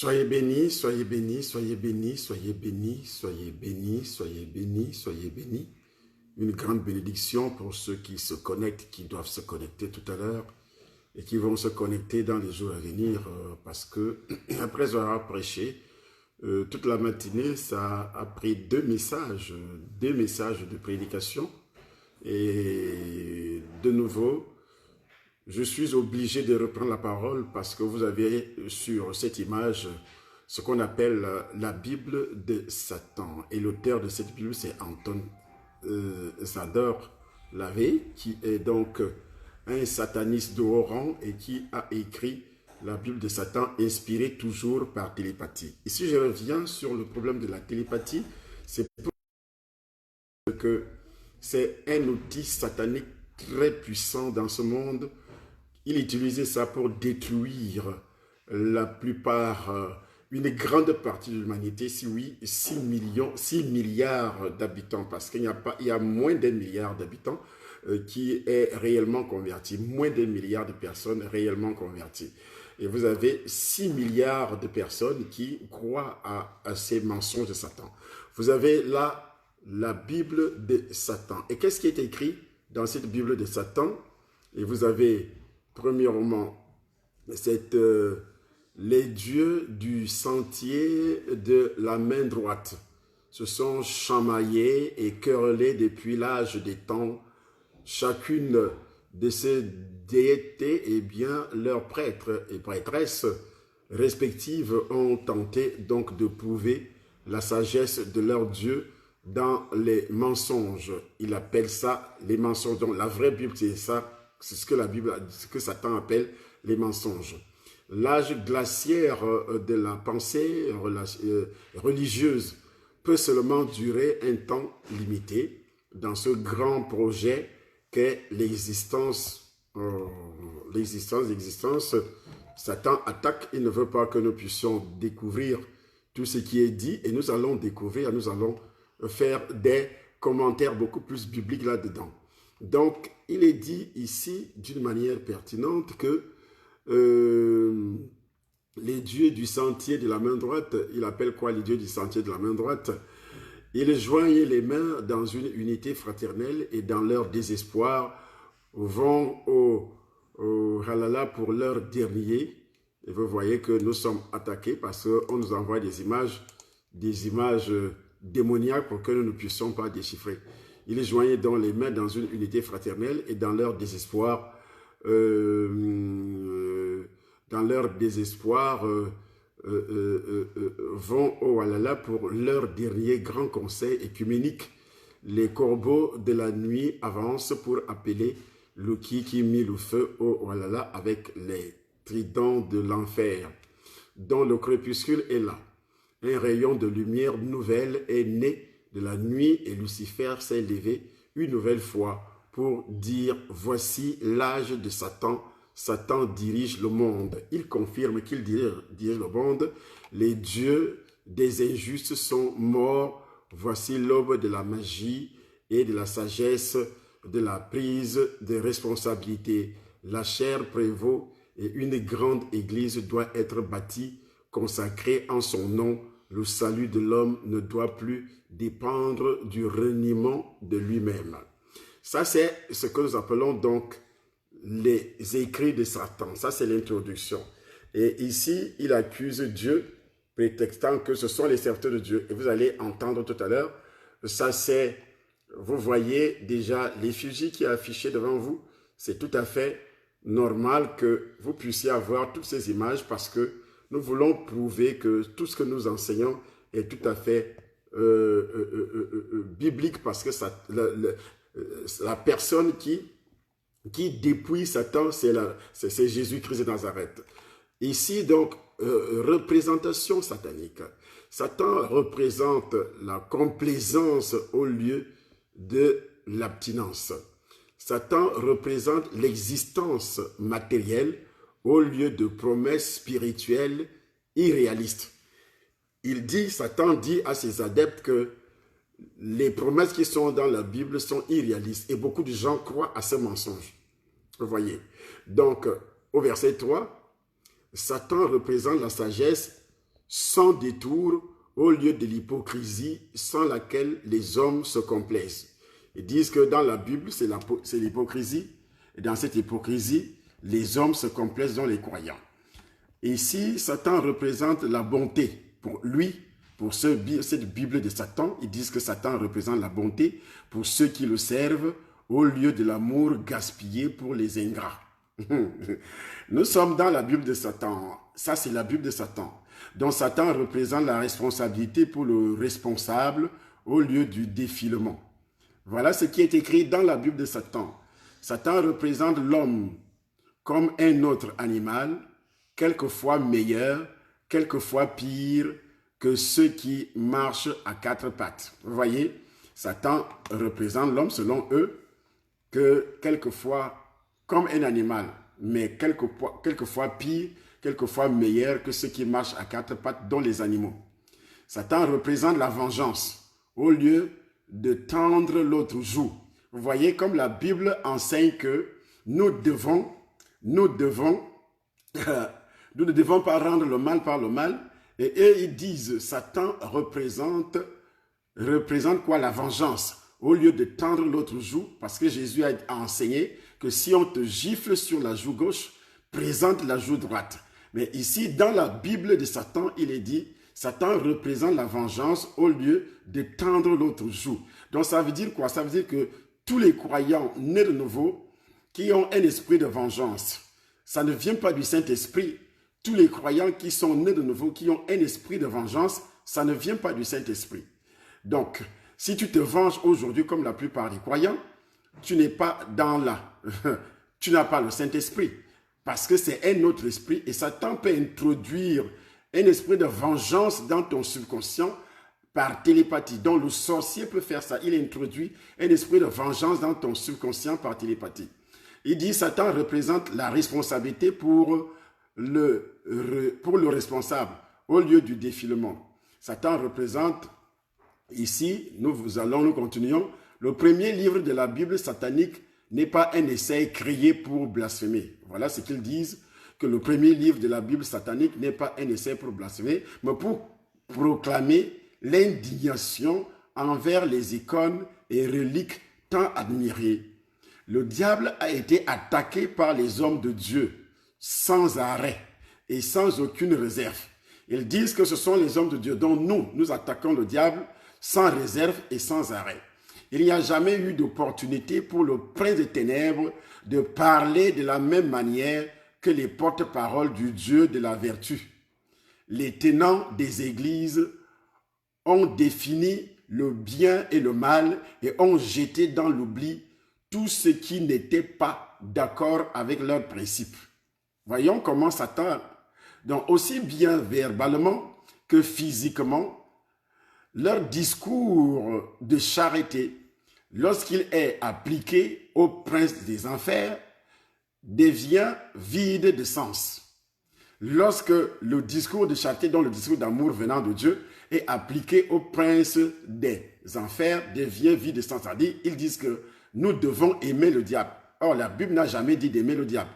Soyez bénis, soyez bénis, soyez bénis, soyez bénis, soyez bénis, soyez bénis, soyez bénis. Une grande bénédiction pour ceux qui se connectent, qui doivent se connecter tout à l'heure et qui vont se connecter dans les jours à venir parce que après avoir prêché toute la matinée, ça a pris deux messages de prédication et de nouveau, je suis obligé de reprendre la parole parce que vous avez sur cette image ce qu'on appelle la Bible de Satan. Et l'auteur de cette Bible, c'est Anton Zador Lavey, qui est donc un sataniste de haut rang et qui a écrit la Bible de Satan, inspirée toujours par télépathie. Ici, je reviens sur le problème de la télépathie. C'est pour que c'est un outil satanique très puissant dans ce monde. Il utilisait ça pour détruire la plupart, une grande partie de l'humanité, si oui, 6 milliards d'habitants, parce qu'il y a moins d'un milliard d'habitants qui est réellement converti, moins d'un milliard de personnes réellement converties. Et vous avez 6 milliards de personnes qui croient à ces mensonges de Satan. Vous avez là la Bible de Satan. Et qu'est-ce qui est écrit dans cette Bible de Satan? Et vous avez premièrement, c'est les dieux du sentier de la main droite se sont chamaillés et querellés depuis l'âge des temps. Chacune de ces déités, eh bien, leurs prêtres et prêtresses respectives ont tenté donc de prouver la sagesse de leur Dieu dans les mensonges. Il appelle ça les mensonges. Donc la vraie Bible, c'est ça. C'est ce que la Bible, ce que Satan appelle les mensonges. L'âge glaciaire de la pensée religieuse peut seulement durer un temps limité dans ce grand projet qu'est l'existence. Satan attaque, il ne veut pas que nous puissions découvrir tout ce qui est dit et nous allons découvrir, nous allons faire des commentaires beaucoup plus bibliques là-dedans. Donc, il est dit ici, d'une manière pertinente, que les dieux du sentier de la main droite, il appelle quoi les dieux du sentier de la main droite? Ils joignent les mains dans une unité fraternelle et dans leur désespoir vont au halala pour leur dernier. Et vous voyez que nous sommes attaqués parce qu'on nous envoie des images démoniaques pour que nous ne puissions pas déchiffrer. Ils joignaient donc les mains dans une unité fraternelle et dans leur désespoir, vont au Walala pour leur dernier grand conseil écuménique. Les corbeaux de la nuit avancent pour appeler le qui mit le feu au Walala avec les tridents de l'enfer, dont le crépuscule est là. Un rayon de lumière nouvelle est né de la nuit et Lucifer s'est levé une nouvelle fois pour dire « Voici l'âge de Satan. Satan dirige le monde. » Il confirme qu'il dirige le monde. Les dieux des injustes sont morts. Voici l'aube de la magie et de la sagesse, de la prise de responsabilité. La chair prévaut et une grande église doit être bâtie, consacrée en son nom. Le salut de l'homme ne doit plus dépendre du reniement de lui-même. Ça, c'est ce que nous appelons donc les écrits de Satan. Ça, c'est l'introduction. Et ici, il accuse Dieu, prétextant que ce sont les serviteurs de Dieu. Et vous allez entendre tout à l'heure, ça c'est, vous voyez déjà l'effigie qui est affichée devant vous. C'est tout à fait normal que vous puissiez avoir toutes ces images parce que nous voulons prouver que tout ce que nous enseignons est tout à fait biblique parce que ça, la personne qui dépouille Satan, c'est Jésus-Christ de Nazareth. Ici, donc, représentation satanique. Satan représente la complaisance au lieu de l'abstinence. Satan représente l'existence matérielle au lieu de promesses spirituelles irréalistes. Satan dit à ses adeptes que les promesses qui sont dans la Bible sont irréalistes et beaucoup de gens croient à ces mensonges. Vous voyez. Donc, au verset 3, Satan représente la sagesse sans détour, au lieu de l'hypocrisie sans laquelle les hommes se complaisent. Ils disent que dans la Bible, c'est l'hypocrisie. Et dans cette hypocrisie, les hommes se complaisent dans les croyants. Ici, Satan représente la bonté. Pour lui, pour cette Bible de Satan, ils disent que Satan représente la bonté pour ceux qui le servent au lieu de l'amour gaspillé pour les ingrats. Nous sommes dans la Bible de Satan. Ça, c'est la Bible de Satan. Donc, Satan représente la responsabilité pour le responsable au lieu du défilement. Voilà ce qui est écrit dans la Bible de Satan. Satan représente l'homme comme un autre animal, quelquefois meilleur, quelquefois pire que ceux qui marchent à quatre pattes. Vous voyez, Satan représente l'homme selon eux que quelquefois comme un animal, mais quelquefois pire, quelquefois meilleur que ceux qui marchent à quatre pattes, dont les animaux. Satan représente la vengeance au lieu de tendre l'autre joue. Vous voyez, comme la Bible enseigne que nous ne devons pas rendre le mal par le mal. Et eux, ils disent, Satan représente quoi? La vengeance. Au lieu de tendre l'autre joue, parce que Jésus a enseigné que si on te gifle sur la joue gauche, présente la joue droite. Mais ici, dans la Bible de Satan, il est dit, Satan représente la vengeance au lieu de tendre l'autre joue. Donc ça veut dire quoi? Ça veut dire que tous les croyants nés de nouveau, qui ont un esprit de vengeance, ça ne vient pas du Saint-Esprit. Tous les croyants qui sont nés de nouveau, qui ont un esprit de vengeance, ça ne vient pas du Saint-Esprit. Donc, si tu te venges aujourd'hui comme la plupart des croyants, tu n'es pas tu n'as pas le Saint-Esprit. Parce que c'est un autre esprit et Satan peut introduire un esprit de vengeance dans ton subconscient par télépathie. Donc le sorcier peut faire ça. Il introduit un esprit de vengeance dans ton subconscient par télépathie. Il dit Satan représente la responsabilité pour le responsable au lieu du défilement. Satan représente, ici, nous continuons, le premier livre de la Bible satanique n'est pas un essai créé pour blasphémer. Voilà ce qu'ils disent, que le premier livre de la Bible satanique n'est pas un essai pour blasphémer, mais pour proclamer l'indignation envers les icônes et reliques tant admirées. Le diable a été attaqué par les hommes de Dieu sans arrêt et sans aucune réserve. Ils disent que ce sont les hommes de Dieu dont nous attaquons le diable sans réserve et sans arrêt. Il n'y a jamais eu d'opportunité pour le prince des ténèbres de parler de la même manière que les porte-paroles du Dieu de la vertu. Les tenants des églises ont défini le bien et le mal et ont jeté dans l'oubli tout ce qui n'était pas d'accord avec leurs principes. Voyons comment Satan, donc aussi bien verbalement que physiquement, leur discours de charité, lorsqu'il est appliqué au prince des enfers, devient vide de sens. Lorsque le discours de charité, dont le discours d'amour venant de Dieu, est appliqué au prince des enfers, devient vide de sens. C'est-à-dire, ils disent que nous devons aimer le diable. Or, la Bible n'a jamais dit d'aimer le diable.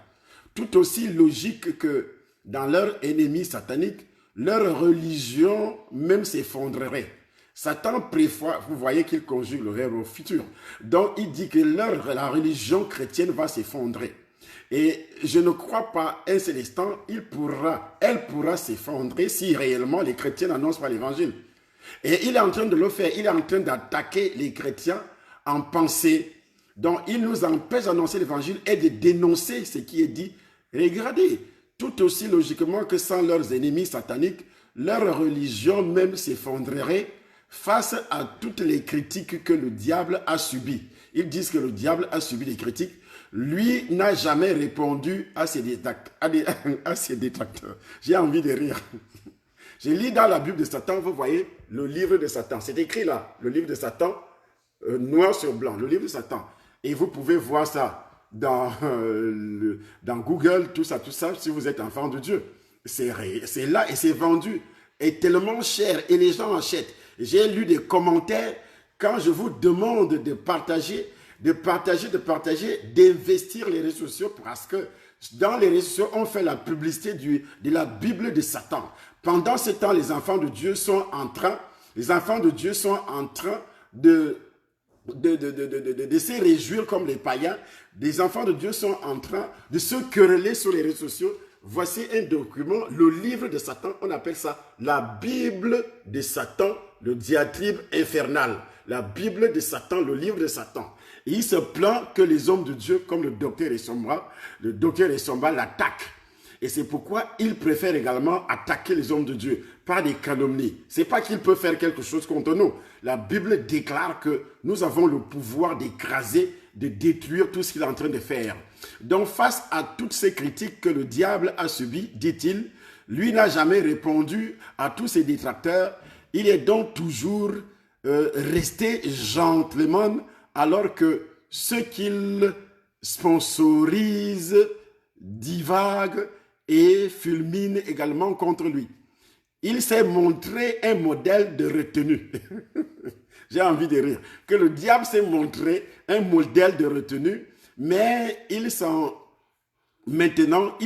Tout aussi logique que dans leur ennemi satanique, leur religion même s'effondrerait. Satan prévoit, vous voyez qu'il conjugue le verbe au futur. Donc, il dit que la religion chrétienne va s'effondrer. Et je ne crois pas un seul instant, elle pourra s'effondrer si réellement les chrétiens n'annoncent pas l'évangile. Et il est en train de le faire, il est en train d'attaquer les chrétiens en pensée. Donc, il nous empêche d'annoncer l'évangile et de dénoncer ce qui est dit. Regardez, tout aussi logiquement que sans leurs ennemis sataniques, leur religion même s'effondrerait face à toutes les critiques que le diable a subies. Ils disent que le diable a subi des critiques. Lui n'a jamais répondu à ses détracteurs. J'ai envie de rire. Je lis dans la Bible de Satan, vous voyez, le livre de Satan. C'est écrit là, le livre de Satan, noir sur blanc, le livre de Satan. Et vous pouvez voir ça dans Google, tout ça, si vous êtes enfant de Dieu. C'est là et c'est vendu. Et tellement cher et les gens achètent. J'ai lu des commentaires quand je vous demande de partager, d'investir les réseaux sociaux parce que dans les réseaux sociaux, on fait la publicité de la Bible de Satan. Pendant ce temps, les enfants de Dieu sont en train de se réjouir comme les païens. Les enfants de Dieu sont en train de se quereller sur les réseaux sociaux. Voici un document, le livre de Satan, on appelle ça la Bible de Satan, le diatribe infernal. La Bible de Satan, le livre de Satan. Et il se plaint que les hommes de Dieu, comme le docteur Essomba l'attaquent. Et c'est pourquoi il préfère également attaquer les hommes de Dieu par des calomnies. Ce n'est pas qu'il peut faire quelque chose contre nous. La Bible déclare que nous avons le pouvoir d'écraser, de détruire tout ce qu'il est en train de faire. Donc face à toutes ces critiques que le diable a subies, dit-il, lui n'a jamais répondu à tous ses détracteurs. Il est donc toujours resté gentleman alors que ceux qu'il sponsorise divaguent et fulminent également contre lui. Il s'est montré un modèle de retenue. J'ai envie de rire. Que le diable s'est montré un modèle de retenue, mais il sent maintenant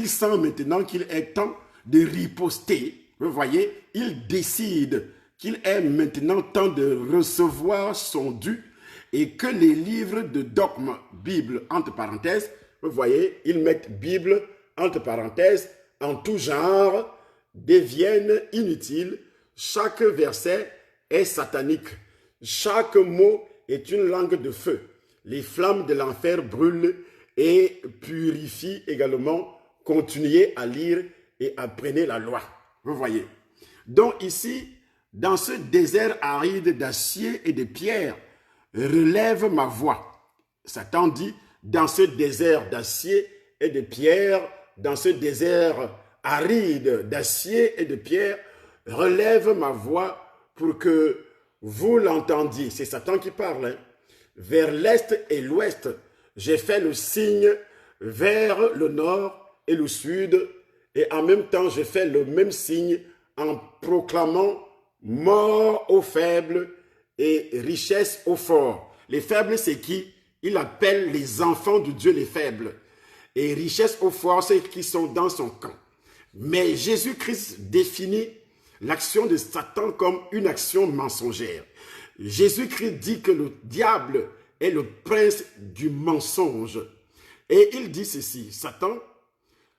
qu'il est temps de riposter. Vous voyez, il décide qu'il est maintenant temps de recevoir son dû et que les livres de dogme, Bible, entre parenthèses, vous voyez, ils mettent Bible, entre parenthèses, en tout genre, deviennent inutiles. Chaque verset est satanique. Chaque mot est une langue de feu. Les flammes de l'enfer brûlent et purifient également. Continuez à lire et apprenez la loi. Vous voyez. Donc ici, dans ce désert aride d'acier et de pierre, relève ma voix. Satan dit, dans ce désert d'acier et de pierre, dans ce désert aride d'acier et de pierre, relève ma voix pour que vous l'entendiez. C'est Satan qui parle. Hein. Vers l'est et l'ouest, j'ai fait le signe vers le nord et le sud, et en même temps, j'ai fait le même signe en proclamant mort aux faibles et richesse aux forts. Les faibles, c'est qui? Il appelle les enfants de Dieu les faibles. Et richesse aux forts, c'est qui sont dans son camp. Mais Jésus-Christ définit l'action de Satan comme une action mensongère. Jésus-Christ dit que le diable est le prince du mensonge. Et il dit ceci, Satan,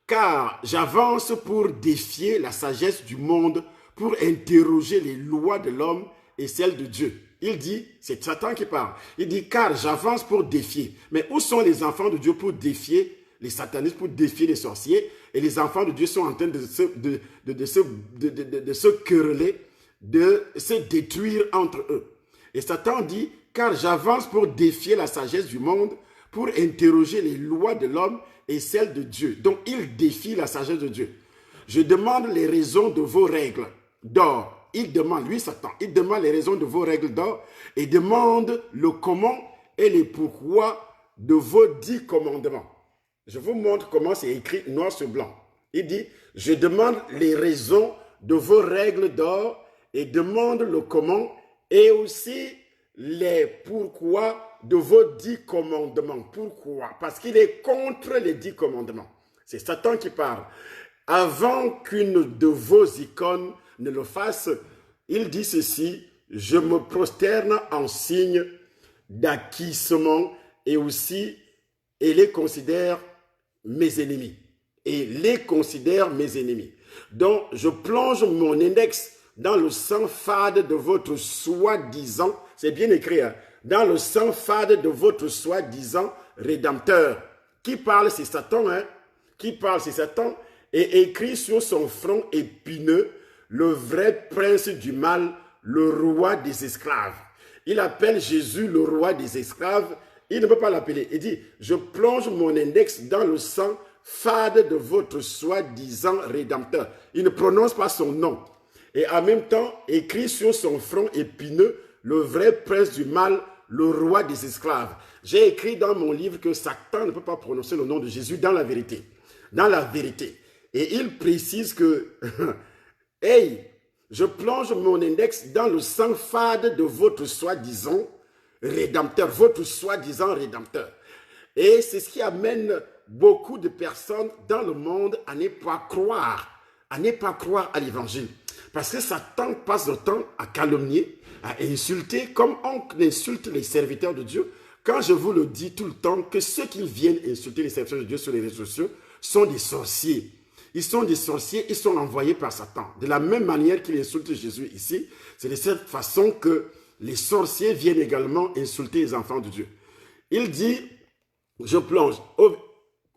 car j'avance pour défier la sagesse du monde, pour interroger les lois de l'homme et celles de Dieu. Il dit, c'est Satan qui parle, il dit, car j'avance pour défier. Mais où sont les enfants de Dieu pour défier les satanistes, pour défier les sorciers? Et les enfants de Dieu sont en train de se quereller, de se détruire entre eux. Et Satan dit, car j'avance pour défier la sagesse du monde, pour interroger les lois de l'homme et celles de Dieu. Donc, il défie la sagesse de Dieu. Je demande les raisons de vos règles d'or. Il demande, lui Satan, il demande les raisons de vos règles d'or et demande le comment et les pourquoi de vos 10 commandements. Je vous montre comment c'est écrit noir sur blanc. Il dit, je demande les raisons de vos règles d'or et demande le comment et aussi les pourquoi de vos 10 commandements. Pourquoi? Parce qu'il est contre les 10 commandements. C'est Satan qui parle. Avant qu'une de vos icônes ne le fasse, il dit ceci, je me prosterne en signe d'acquiescement et aussi, et les considère mes ennemis. Et les considère mes ennemis. Donc, je plonge mon index dans le sang fade de votre soi-disant, c'est bien écrit, hein, dans le sang fade de votre soi-disant rédempteur. Qui parle, c'est Satan, hein? Qui parle, c'est Satan, et écrit sur son front épineux, le vrai prince du mal, le roi des esclaves. Il appelle Jésus le roi des esclaves. Il ne peut pas l'appeler. Il dit, je plonge mon index dans le sang fade de votre soi-disant rédempteur. Il ne prononce pas son nom. Et en même temps, écrit sur son front épineux, le vrai prince du mal, le roi des esclaves. J'ai écrit dans mon livre que Satan ne peut pas prononcer le nom de Jésus dans la vérité. Dans la vérité. Et il précise que, hey, je plonge mon index dans le sang fade de votre soi-disant rédempteur, votre soi-disant rédempteur. Et c'est ce qui amène beaucoup de personnes dans le monde à ne pas croire à l'évangile. Parce que Satan passe le temps à calomnier, à insulter, comme on insulte les serviteurs de Dieu. Quand je vous le dis tout le temps, que ceux qui viennent insulter les serviteurs de Dieu sur les réseaux sociaux sont des sorciers. Ils sont des sorciers, ils sont envoyés par Satan. De la même manière qu'il insulte Jésus ici, c'est de cette façon que les sorciers viennent également insulter les enfants de Dieu. Il dit, je plonge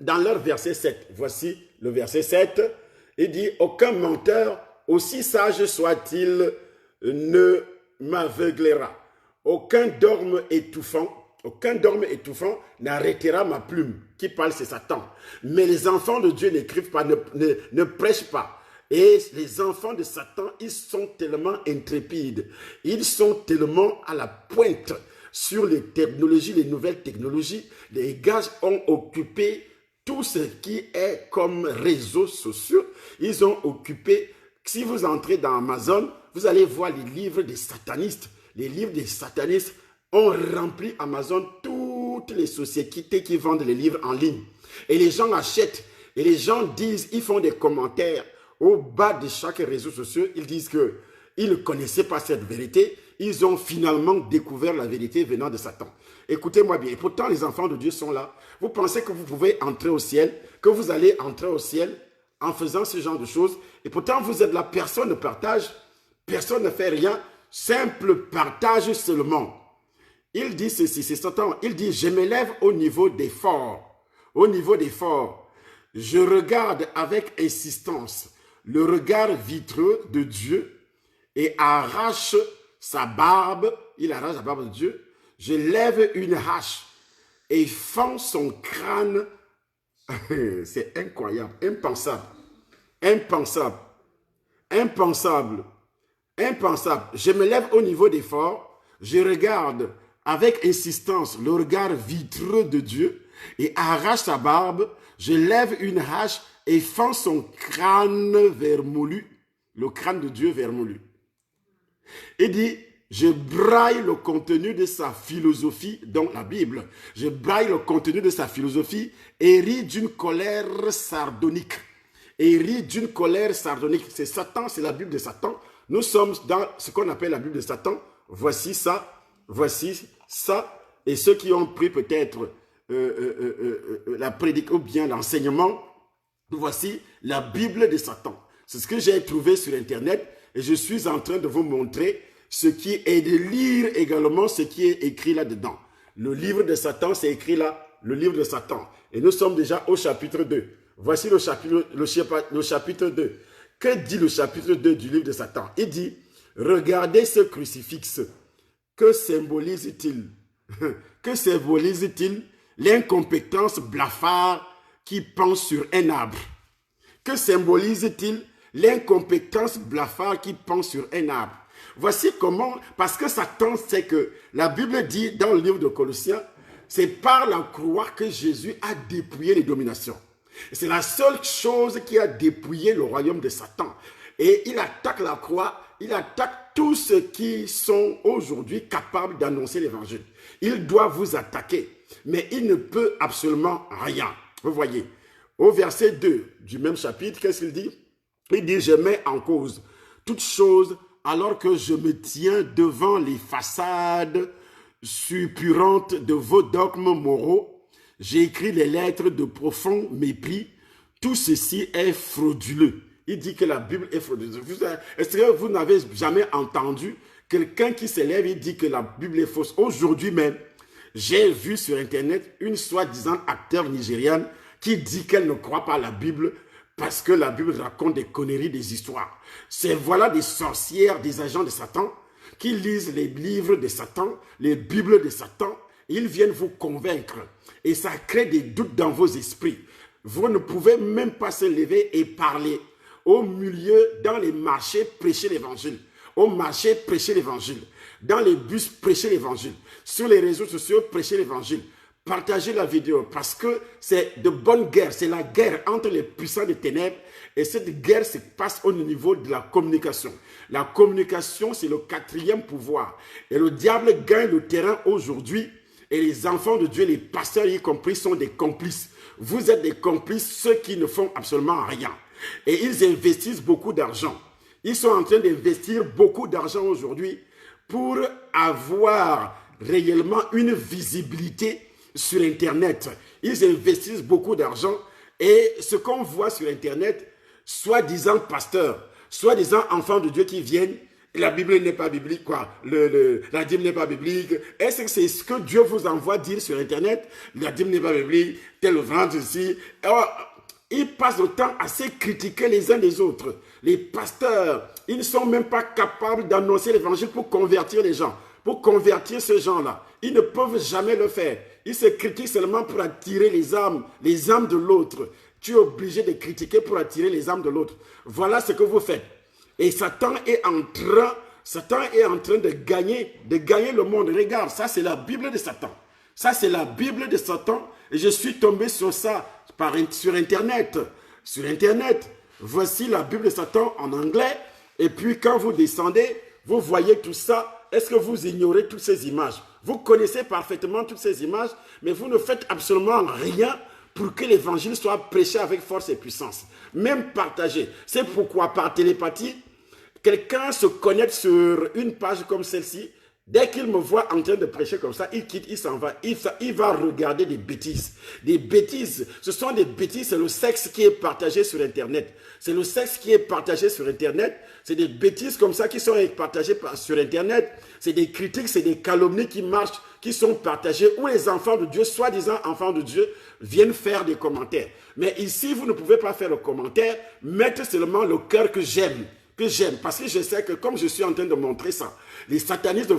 dans leur verset 7. Voici le verset 7. Il dit, aucun menteur, aussi sage soit-il, ne m'aveuglera. Aucun dorme étouffant n'arrêtera ma plume. Qui parle, c'est Satan. Mais les enfants de Dieu n'écrivent pas, ne prêchent pas. Et les enfants de Satan, ils sont tellement intrépides. Ils sont tellement à la pointe sur les technologies, les nouvelles technologies. Les gars ont occupé tout ce qui est comme réseaux sociaux. Ils ont occupé, si vous entrez dans Amazon, vous allez voir les livres des satanistes. Les livres des satanistes ont rempli Amazon, toutes les sociétés qui vendent les livres en ligne. Et les gens achètent, et les gens disent, ils font des commentaires au bas de chaque réseau social. Ils disent qu'ils ne connaissaient pas cette vérité. Ils ont finalement découvert la vérité venant de Satan. Écoutez-moi bien. Et pourtant, les enfants de Dieu sont là. Vous pensez que vous pouvez entrer au ciel, que vous allez entrer au ciel en faisant ce genre de choses. Et pourtant, vous êtes là, personne ne partage, personne ne fait rien. Simple partage seulement. Il dit ceci, c'est Satan. Il dit, je m'élève au niveau des forts. Au niveau des forts. Je regarde avec insistance le regard vitreux de Dieu et arrache sa barbe. Il arrache la barbe de Dieu. Je lève une hache et fends son crâne. C'est incroyable, impensable. Impensable. Impensable. Impensable. Je me lève au niveau des forts. Je regarde avec insistance le regard vitreux de Dieu et arrache sa barbe. Je lève une hache et fends son crâne vermoulu, le crâne de Dieu vermoulu. Il dit, je braille le contenu de sa philosophie dans la Bible. Je braille le contenu de sa philosophie et ris d'une colère sardonique. Et ris d'une colère sardonique. C'est Satan, c'est la Bible de Satan. Nous sommes dans ce qu'on appelle la Bible de Satan. Voici ça, voici ça. Et ceux qui ont pris peut-être la prédication ou bien l'enseignement, voici la Bible de Satan. C'est ce que j'ai trouvé sur Internet et je suis en train de vous montrer ce qui est de lire également ce qui est écrit là-dedans. Le livre de Satan, c'est écrit là, le livre de Satan. Et nous sommes déjà au chapitre 2. Voici le chapitre 2. Que dit le chapitre 2 du livre de Satan? Il dit, regardez ce crucifix. Que symbolise-t-il? Que symbolise-t-il? L'incompétence blafard qui pend sur un arbre. Que symbolise-t-il? L'incompétence blafard qui pend sur un arbre. Voici comment, parce que Satan sait que la Bible dit dans le livre de Colossiens, c'est par la croix que Jésus a dépouillé les dominations. C'est la seule chose qui a dépouillé le royaume de Satan. Et il attaque la croix, il attaque tous ceux qui sont aujourd'hui capables d'annoncer l'évangile. Il doit vous attaquer, mais il ne peut absolument rien. Vous voyez, au verset 2 du même chapitre, qu'est-ce qu'il dit? Il dit, je mets en cause toute chose alors que je me tiens devant les façades suppurantes de vos dogmes moraux. J'ai écrit les lettres de profond mépris. Tout ceci est frauduleux. Il dit que la Bible est frauduleuse. Est-ce que vous n'avez jamais entendu quelqu'un qui s'élève et dit que la Bible est fausse? Aujourd'hui même, j'ai vu sur Internet une soi-disant acteur nigériane qui dit qu'elle ne croit pas à la Bible parce que la Bible raconte des conneries, des histoires. C'est voilà des sorcières, des agents de Satan qui lisent les livres de Satan, les Bibles de Satan. Ils viennent vous convaincre et ça crée des doutes dans vos esprits. Vous ne pouvez même pas se lever et parler. Au milieu, dans les marchés, prêcher l'évangile. Au marché, prêcher l'évangile. Dans les bus, prêcher l'évangile. Sur les réseaux sociaux, prêcher l'évangile. Partagez la vidéo parce que c'est de bonne guerre. C'est la guerre entre les puissants des ténèbres et cette guerre se passe au niveau de la communication. La communication, c'est le 4e pouvoir. Et le diable gagne le terrain aujourd'hui et les enfants de Dieu, les pasteurs y compris, sont des complices vous êtes des complices, ceux qui ne font absolument rien. Et ils investissent beaucoup d'argent. Ils sont en train d'investir beaucoup d'argent aujourd'hui pour avoir réellement une visibilité sur Internet. Ils investissent beaucoup d'argent et ce qu'on voit sur Internet, soi-disant pasteurs, soi-disant enfants de Dieu qui viennent, la Bible n'est pas biblique, quoi. La dîme n'est pas biblique. Est-ce que c'est ce que Dieu vous envoie dire sur Internet? La dîme n'est pas biblique, tel vente ici. Alors, ils passent le temps à se critiquer les uns des autres. Les pasteurs, ils ne sont même pas capables d'annoncer l'évangile pour convertir les gens, pour convertir ces gens-là. Ils ne peuvent jamais le faire. Ils se critiquent seulement pour attirer les âmes de l'autre. Tu es obligé de critiquer pour attirer les âmes de l'autre. Voilà ce que vous faites. Et Satan est en train de gagner le monde. Regarde, ça c'est la Bible de Satan. Ça c'est la Bible de Satan. Et je suis tombé sur ça sur Internet. Sur Internet, voici la Bible de Satan en anglais. Et puis quand vous descendez, vous voyez tout ça. Est-ce que vous ignorez toutes ces images? Vous connaissez parfaitement toutes ces images, mais vous ne faites absolument rien pour que l'évangile soit prêché avec force et puissance. Même partagé. C'est pourquoi par télépathie, quelqu'un se connecte sur une page comme celle-ci. Dès qu'il me voit en train de prêcher comme ça, il quitte, il s'en va. Il va regarder des bêtises. Des bêtises. Ce sont des bêtises. C'est le sexe qui est partagé sur Internet. C'est le sexe qui est partagé sur Internet. C'est des bêtises comme ça qui sont partagées sur Internet. C'est des critiques, c'est des calomnies qui marchent, qui sont partagées, où les enfants de Dieu, soi-disant enfants de Dieu, viennent faire des commentaires. Mais ici, vous ne pouvez pas faire le commentaire. Mettez seulement le cœur que j'aime. Parce que je sais que comme je suis en train de montrer ça, les satanistes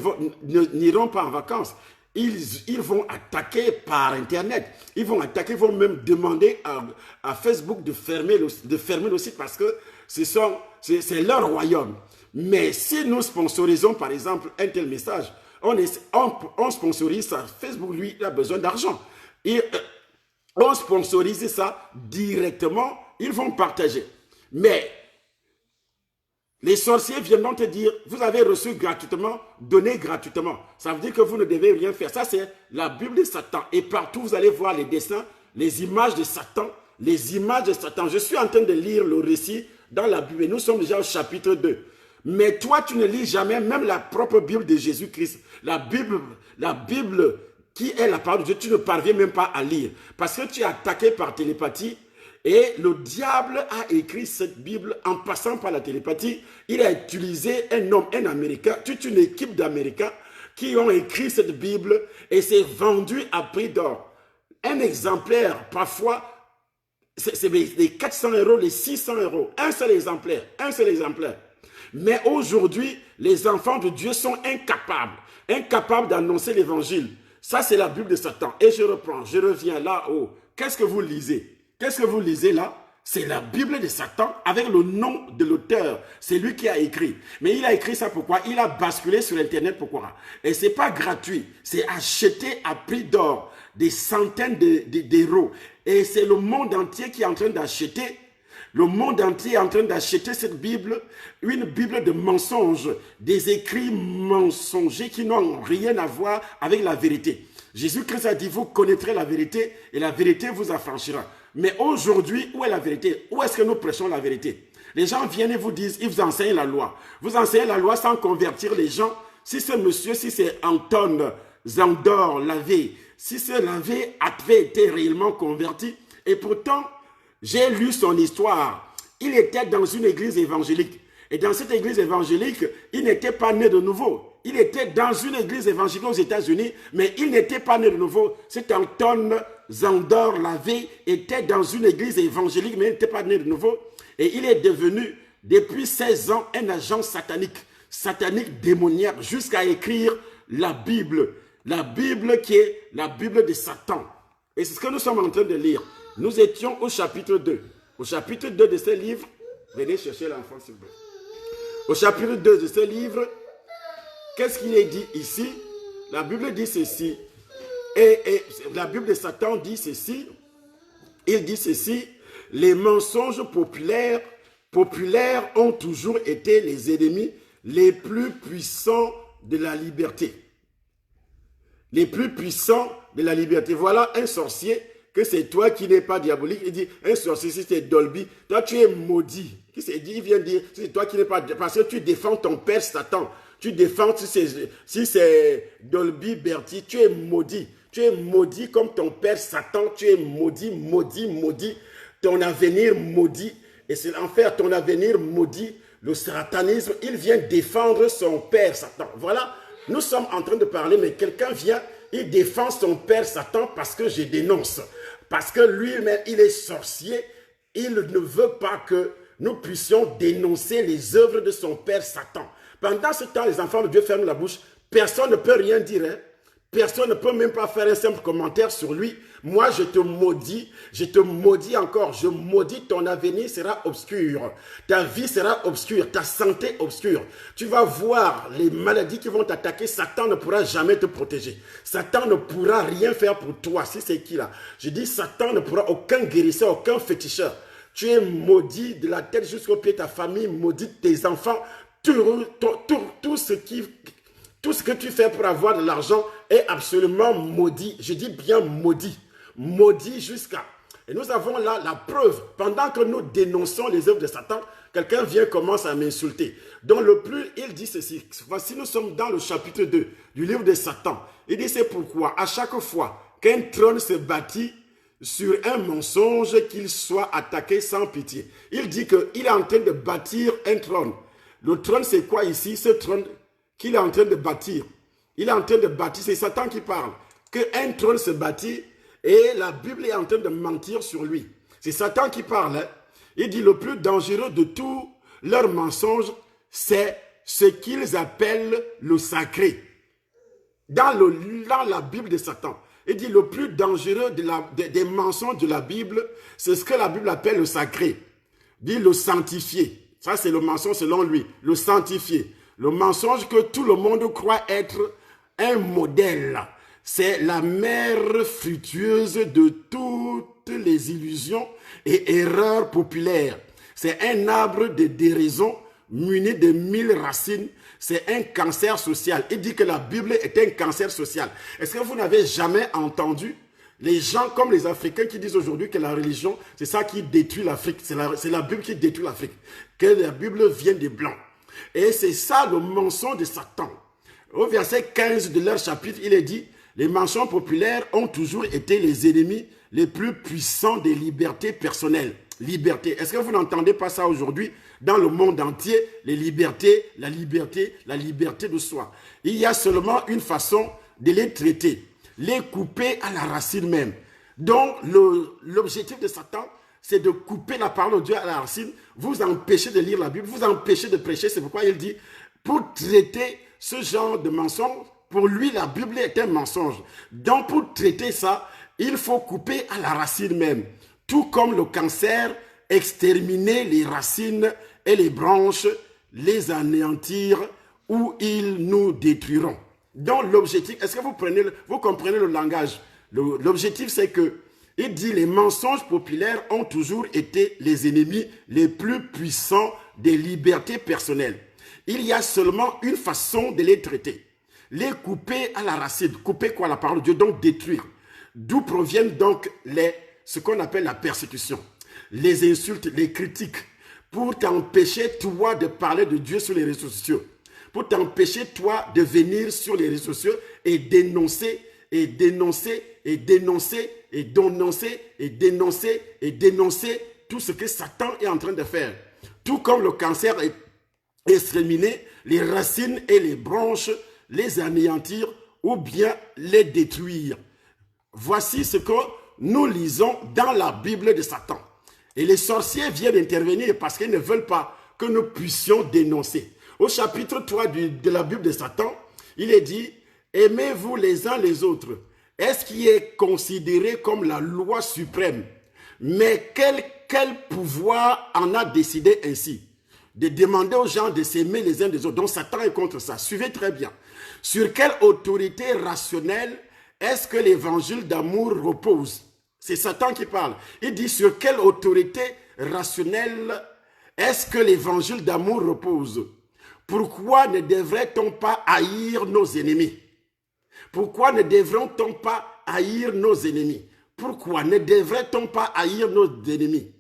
n'iront pas en vacances. Ils vont attaquer par Internet. Ils vont même demander à Facebook de fermer le site parce que c'est leur royaume. Mais si nous sponsorisons par exemple un tel message, on sponsorise ça. Facebook, lui, il a besoin d'argent. On sponsorise ça directement, ils vont partager. Mais les sorciers viendront te dire, vous avez reçu gratuitement, donnez gratuitement. Ça veut dire que vous ne devez rien faire. Ça, c'est la Bible de Satan. Et partout, vous allez voir les dessins, les images de Satan. Les images de Satan. Je suis en train de lire le récit dans la Bible. Et nous sommes déjà au chapitre 2. Mais toi, tu ne lis jamais même la propre Bible de Jésus-Christ. La Bible qui est la parole de Dieu, tu ne parviens même pas à lire. Parce que tu es attaqué par télépathie. Et le diable a écrit cette Bible en passant par la télépathie. Il a utilisé un Américain, toute une équipe d'Américains qui ont écrit cette Bible et c'est vendu à prix d'or. Un exemplaire, parfois, c'est les 400 €, les 600 €. Un seul exemplaire. Mais aujourd'hui, les enfants de Dieu sont incapables d'annoncer l'évangile. Ça, c'est la Bible de Satan. Et je reviens là-haut. Qu'est-ce que vous lisez? Qu'est-ce que vous lisez là? C'est la Bible de Satan avec le nom de l'auteur. C'est lui qui a écrit. Mais il a écrit ça pourquoi? Il a basculé sur Internet pourquoi? Et ce n'est pas gratuit. C'est acheté à prix d'or. Des centaines d'euros. Et c'est le monde entier qui est en train d'acheter. Le monde entier est en train d'acheter cette Bible. Une Bible de mensonges. Des écrits mensongers qui n'ont rien à voir avec la vérité. Jésus-Christ a dit, vous connaîtrez la vérité et la vérité vous affranchira. Mais aujourd'hui, où est la vérité? Où est-ce que nous prêchons la vérité? Les gens viennent et vous disent, ils vous enseignent la loi. Vous enseignez la loi sans convertir les gens. Si ce monsieur, si c'est Anton Zandor Lavé, si ce Lavé avait été réellement converti, et pourtant, j'ai lu son histoire. Il était dans une église évangélique. Et dans cette église évangélique, il n'était pas né de nouveau. Il était dans une église évangélique aux États-Unis, mais il n'était pas né de nouveau. Cet Anton Zandor Lavé était dans une église évangélique, mais il n'était pas né de nouveau. Et il est devenu, depuis 16 ans, un agent satanique démoniaque, jusqu'à écrire la Bible qui est la Bible de Satan. Et c'est ce que nous sommes en train de lire. Nous étions au chapitre 2. Au chapitre 2 de ce livre, venez chercher l'enfant s'il vous plaît. Au chapitre 2 de ce livre, qu'est-ce qu'il est dit ici? La Bible dit ceci. Et la Bible de Satan dit ceci. Il dit ceci. Les mensonges populaires ont toujours été les ennemis les plus puissants de la liberté. Les plus puissants de la liberté. Voilà un sorcier que c'est toi qui n'es pas diabolique. Il dit, un sorcier, si c'est Dolby, toi tu es maudit. Il vient dire, c'est toi qui n'es pas, parce que tu défends ton père Satan. Tu défends, si c'est Dolby, Bertie, tu es maudit. Tu es maudit comme ton père Satan. Tu es maudit, maudit, maudit. Ton avenir maudit. Et c'est l'enfer, ton avenir maudit. Le satanisme, il vient défendre son père Satan. Voilà, nous sommes en train de parler, mais quelqu'un vient, il défend son père Satan parce que je dénonce. Parce que lui-même, il est sorcier. Il ne veut pas que nous puissions dénoncer les œuvres de son père Satan. Pendant ce temps, les enfants de Dieu ferment la bouche. Personne ne peut rien dire. Hein? Personne ne peut même pas faire un simple commentaire sur lui. Moi, je te maudis encore. Je maudis, ton avenir sera obscur. Ta vie sera obscure, ta santé obscure. Tu vas voir les maladies qui vont t'attaquer. Satan ne pourra jamais te protéger. Satan ne pourra rien faire pour toi. Si c'est qui là? Je dis Satan ne pourra, aucun guérisseur, aucun féticheur. Tu es maudit de la tête jusqu'aux pieds, ta famille maudite, tes enfants. Tout ce que tu fais pour avoir de l'argent est absolument maudit. Je dis bien maudit. Maudit jusqu'à... Et nous avons là la preuve. Pendant que nous dénonçons les œuvres de Satan, quelqu'un vient commence à m'insulter. Donc le plus, il dit ceci. Voici, nous sommes dans le chapitre 2 du livre de Satan. Il dit c'est pourquoi à chaque fois qu'un trône se bâtit sur un mensonge, qu'il soit attaqué sans pitié. Il dit qu'il est en train de bâtir un trône. Le trône, c'est quoi ici? Ce trône qu'il est en train de bâtir. Il est en train de bâtir, c'est Satan qui parle. Qu'un trône se bâtit et la Bible est en train de mentir sur lui. C'est Satan qui parle. Hein? Il dit le plus dangereux de tous leurs mensonges, c'est ce qu'ils appellent le sacré. Dans la Bible de Satan, il dit le plus dangereux des mensonges de la Bible, c'est ce que la Bible appelle le sacré. Il dit le sanctifié. Ça, c'est le mensonge selon lui, le sanctifié. Le mensonge que tout le monde croit être un modèle. C'est la mère fructueuse de toutes les illusions et erreurs populaires. C'est un arbre de déraison muni de 1000 racines. C'est un cancer social. Il dit que la Bible est un cancer social. Est-ce que vous n'avez jamais entendu les gens comme les Africains qui disent aujourd'hui que la religion, c'est ça qui détruit l'Afrique. C'est la Bible qui détruit l'Afrique. Que la Bible vient des Blancs. Et c'est ça le mensonge de Satan. Au verset 15 de leur chapitre, il est dit, les mensonges populaires ont toujours été les ennemis les plus puissants des libertés personnelles. Liberté. Est-ce que vous n'entendez pas ça aujourd'hui dans le monde entier? Les libertés, la liberté de soi. Il y a seulement une façon de les traiter. Les couper à la racine même. Donc, l'objectif de Satan, c'est de couper la parole de Dieu à la racine, vous empêcher de lire la Bible, vous empêcher de prêcher. C'est pourquoi il dit, pour traiter ce genre de mensonge, pour lui, la Bible est un mensonge. Donc, pour traiter ça, il faut couper à la racine même. Tout comme le cancer, exterminer les racines et les branches, les anéantir, ou ils nous détruiront. Donc, l'objectif, est-ce que vous comprenez le langage? L'objectif, c'est que il dit les mensonges populaires ont toujours été les ennemis les plus puissants des libertés personnelles. Il y a seulement une façon de les traiter. Les couper à la racine. Couper quoi? La parole de Dieu, donc détruire. D'où proviennent donc ce qu'on appelle la persécution. Les insultes, les critiques, pour t'empêcher toi de parler de Dieu sur les réseaux sociaux. Pour t'empêcher toi de venir sur les réseaux sociaux et dénoncer, et dénoncer, et dénoncer, et dénoncer, et dénoncer, et dénoncer tout ce que Satan est en train de faire. Tout comme le cancer est exterminé, les racines et les branches, les anéantir ou bien les détruire. Voici ce que nous lisons dans la Bible de Satan. Et les sorciers viennent intervenir parce qu'ils ne veulent pas que nous puissions dénoncer. Au chapitre 3 de la Bible de Satan, il est dit, aimez-vous les uns les autres. Est-ce qui est considéré comme la loi suprême? Mais quel pouvoir en a décidé ainsi? De demander aux gens de s'aimer les uns des autres. Donc Satan est contre ça. Suivez très bien. Sur quelle autorité rationnelle est-ce que l'évangile d'amour repose? C'est Satan qui parle. Il dit sur quelle autorité rationnelle est-ce que l'évangile d'amour repose? Pourquoi ne devrait-on pas haïr nos ennemis? Pourquoi ne devrait-on pas haïr nos ennemis? pourquoi ne devrait-on pas haïr nos ennemis?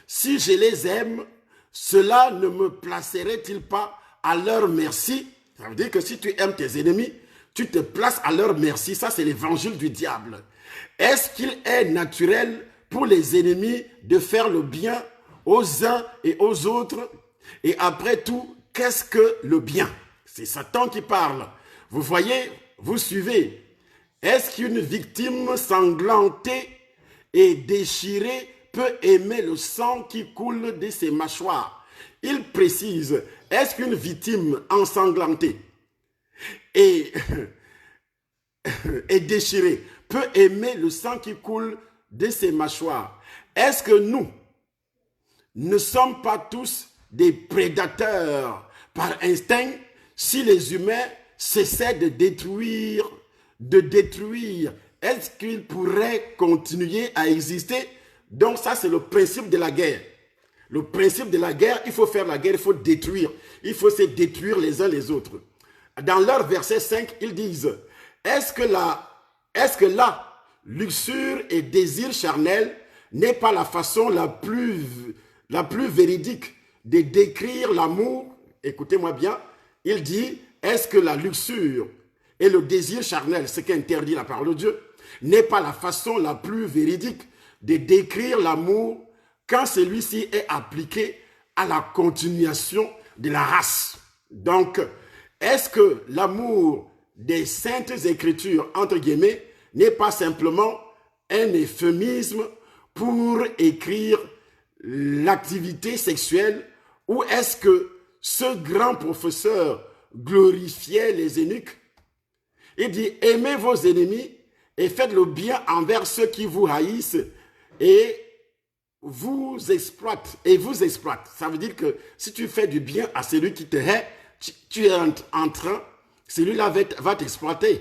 Si je les aime, cela ne me placerait-il pas à leur merci? Ça veut dire que si tu aimes tes ennemis, tu te places à leur merci. Ça, c'est l'évangile du diable. Est-ce qu'il est naturel pour les ennemis de faire le bien aux uns et aux autres? Et après tout, qu'est-ce que le bien? C'est Satan qui parle. Vous voyez, vous suivez. Est-ce qu'une victime sanglantée et déchirée peut aimer le sang qui coule de ses mâchoires? Il précise, est-ce qu'une victime ensanglantée et déchirée peut aimer le sang qui coule de ses mâchoires? Est-ce que nous ne sommes pas tous des prédateurs par instinct si les humains cessaient de détruire, est-ce qu'ils pourraient continuer à exister? Donc ça, c'est le principe de la guerre. Le principe de la guerre, il faut faire la guerre, il faut détruire. Il faut se détruire les uns les autres. Dans leur verset 5, ils disent, est-ce que la luxure et désir charnel n'est pas la façon la plus véridique de décrire l'amour? Écoutez-moi bien, il dit, est-ce que la luxure et le désir charnel, ce qu'interdit la parole de Dieu, n'est pas la façon la plus véridique de décrire l'amour quand celui-ci est appliqué à la continuation de la race? Donc, est-ce que l'amour des saintes écritures, entre guillemets, n'est pas simplement un euphémisme pour écrire l'activité sexuelle, ou est-ce que ce grand professeur glorifiait les eunuques? Il dit, aimez vos ennemis et faites le bien envers ceux qui vous haïssent et vous exploitent. Ça veut dire que si tu fais du bien à celui qui te hait, tu es en train, celui-là va t'exploiter.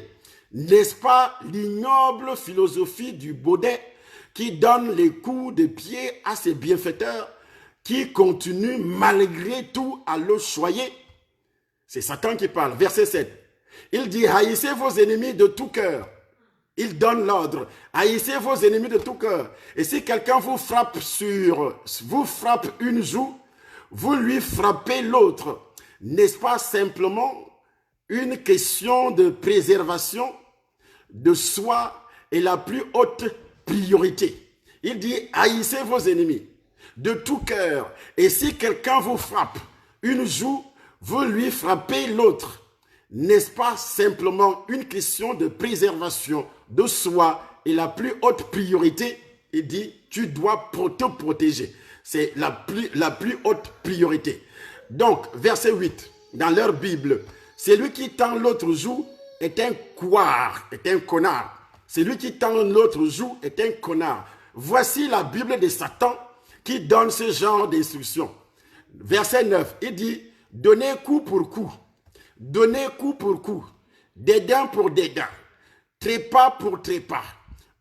N'est-ce pas l'ignoble philosophie du baudet qui donne les coups de pied à ses bienfaiteurs, qui continue malgré tout à le choyer? C'est Satan qui parle. Verset 7. Il dit, haïssez vos ennemis de tout cœur. Il donne l'ordre. Haïssez vos ennemis de tout cœur. Et si quelqu'un vous frappe une joue, vous lui frappez l'autre. N'est-ce pas simplement une question de préservation de soi et la plus haute priorité? Il dit, haïssez vos ennemis de tout cœur. Et si quelqu'un vous frappe une joue, vous lui frappez l'autre. N'est-ce pas simplement une question de préservation de soi et la plus haute priorité? Il dit, tu dois te protéger. C'est la plus haute priorité. Donc, verset 8, dans leur Bible, celui qui tend l'autre joue est un couard, est un connard. Celui qui tend l'autre joue est un connard. Voici la Bible de Satan qui donne ce genre d'instruction. Verset 9, il dit, donnez coup pour coup. Donnez coup pour coup, dédain pour dédain, trépas pour trépas,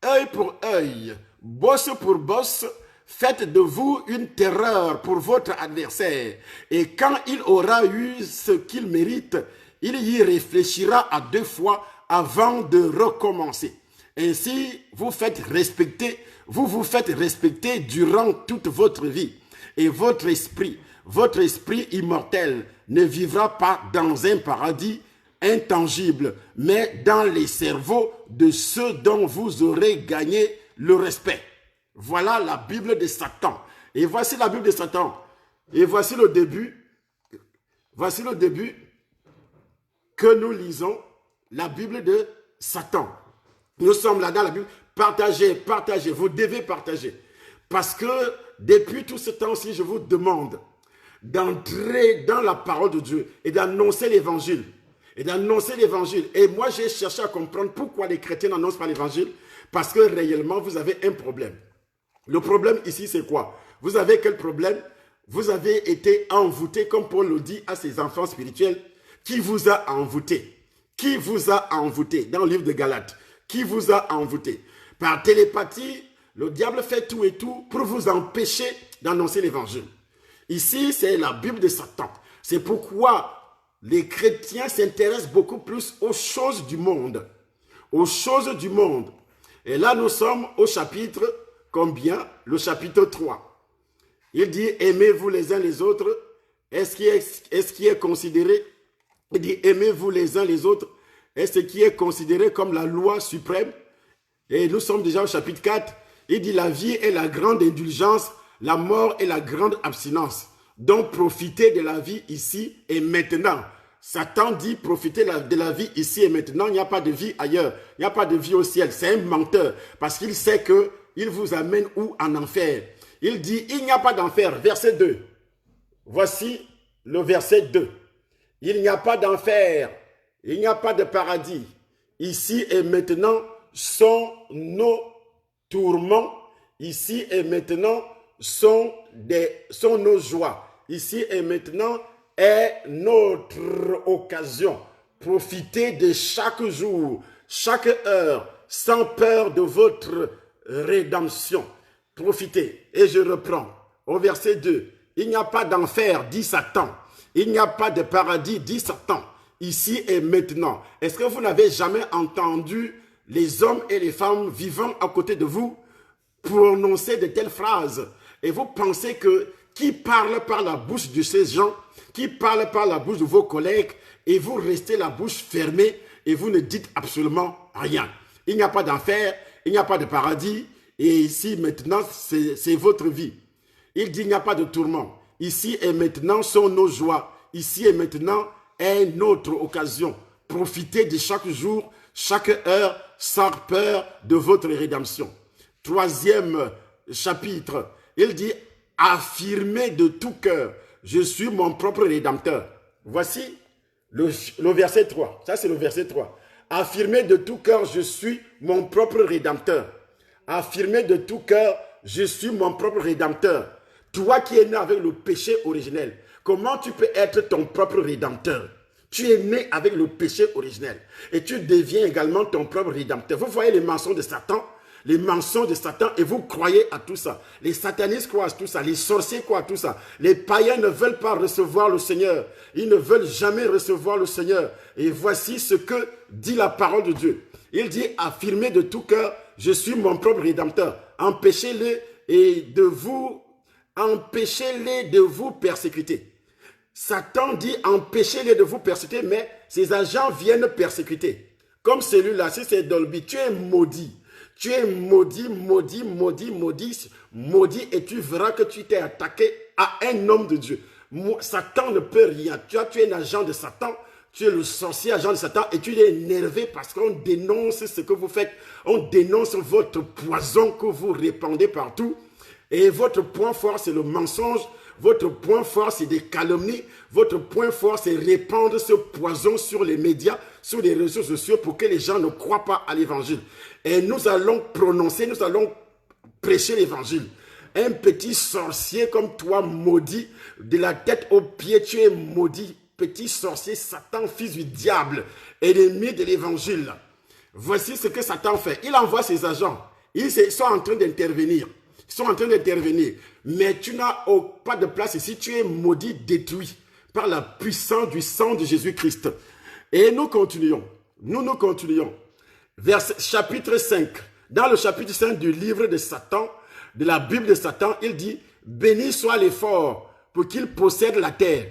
œil pour œil, bosse pour bosse, faites de vous une terreur pour votre adversaire. Et quand il aura eu ce qu'il mérite, il y réfléchira à 2 fois avant de recommencer. Ainsi, vous vous faites respecter durant toute votre vie. Et votre esprit immortel ne vivra pas dans un paradis intangible, mais dans les cerveaux de ceux dont vous aurez gagné le respect. Voilà la Bible de Satan. Et voici la Bible de Satan. Et voici le début. Voici le début que nous lisons, la Bible de Satan. Nous sommes là dans la Bible. Partagez, vous devez partager. Parce que depuis tout ce temps-ci, je vous demande d'entrer dans la parole de Dieu et d'annoncer l'évangile. Et moi, j'ai cherché à comprendre pourquoi les chrétiens n'annoncent pas l'évangile. Parce que réellement, vous avez un problème. Le problème ici, c'est quoi? Vous avez quel problème? Vous avez été envoûté, comme Paul le dit à ses enfants spirituels. Qui vous a envoûté? Qui vous a envoûté? Dans le livre de Galates. Qui vous a envoûté? Par télépathie, le diable fait tout et tout pour vous empêcher d'annoncer l'évangile. Ici, c'est la Bible de Satan. C'est pourquoi les chrétiens s'intéressent beaucoup plus aux choses du monde. Aux choses du monde. Et là, nous sommes au chapitre combien? Le chapitre 3. Il dit, aimez-vous les uns les autres. Est-ce qui est considéré? Il dit, aimez-vous les uns les autres. Est-ce qui est considéré comme la loi suprême? Et nous sommes déjà au chapitre 4. Il dit, la vie est la grande indulgence, la mort est la grande abstinence. Donc, profitez de la vie ici et maintenant. Satan dit, profitez de la vie ici et maintenant. Il n'y a pas de vie ailleurs. Il n'y a pas de vie au ciel. C'est un menteur. Parce qu'il sait qu'il vous amène où? En enfer. Il dit, il n'y a pas d'enfer. Verset 2. Voici le verset 2. Il n'y a pas d'enfer. Il n'y a pas de paradis. Ici et maintenant sont nos tourments. Ici et maintenant sont nos joies. Ici et maintenant est notre occasion. Profitez de chaque jour, chaque heure, sans peur de votre rédemption. Profitez. Et je reprends au verset 2. Il n'y a pas d'enfer, dit Satan. Il n'y a pas de paradis, dit Satan. Ici et maintenant. Est-ce que vous n'avez jamais entendu les hommes et les femmes vivant à côté de vous prononcer de telles phrases? Et vous pensez que qui parle par la bouche de ces gens, qui parle par la bouche de vos collègues, et vous restez la bouche fermée et vous ne dites absolument rien. Il n'y a pas d'enfer, il n'y a pas de paradis, et ici maintenant c'est votre vie. Il dit il n'y a pas de tourment. Ici et maintenant sont nos joies. Ici et maintenant est notre occasion. Profitez de chaque jour, chaque heure, sans peur de votre rédemption. Troisième chapitre, il dit, affirmez de tout cœur, je suis mon propre rédempteur. Voici le verset 3. Ça, c'est le verset 3. Affirmez de tout cœur, je suis mon propre rédempteur. Affirmez de tout cœur, je suis mon propre rédempteur. Toi qui es né avec le péché originel, comment tu peux être ton propre rédempteur? Tu es né avec le péché originel et tu deviens également ton propre rédempteur. Vous voyez les mensonges de Satan? Les mensonges de Satan et vous croyez à tout ça. Les satanistes croient à tout ça. Les sorciers croient à tout ça. Les païens ne veulent pas recevoir le Seigneur. Ils ne veulent jamais recevoir le Seigneur. Et voici ce que dit la parole de Dieu. Il dit, affirmez de tout cœur, je suis mon propre rédempteur. Empêchez-les de vous persécuter. Satan dit, empêchez-les de vous persécuter, mais ses agents viennent persécuter. Comme celui-là, si c'est Dolby, tu es maudit. Tu es maudit, maudit, maudit, maudit, maudit, et tu verras que tu t'es attaqué à un homme de Dieu. Satan ne peut rien. Tu es un agent de Satan, tu es le sorcier agent de Satan, et tu es énervé parce qu'on dénonce ce que vous faites. On dénonce votre poison que vous répandez partout. Et votre point fort, c'est le mensonge. Votre point fort, c'est des calomnies. Votre point fort, c'est répandre ce poison sur les médias, sur les réseaux sociaux pour que les gens ne croient pas à l'évangile. Et nous allons prononcer, nous allons prêcher l'évangile. Un petit sorcier comme toi, maudit, de la tête aux pieds, tu es maudit. Petit sorcier, Satan, fils du diable, ennemi de l'évangile. Voici ce que Satan fait. Il envoie ses agents. Ils sont en train d'intervenir. Ils sont en train d'intervenir. Mais tu n'as pas de place ici. Tu es maudit, détruit par la puissance du sang de Jésus-Christ. Et nous continuons. Nous continuons. Chapitre 5. Dans le chapitre 5 du livre de Satan, de la Bible de Satan, il dit, béni soit les forts pour qu'ils possèdent la terre.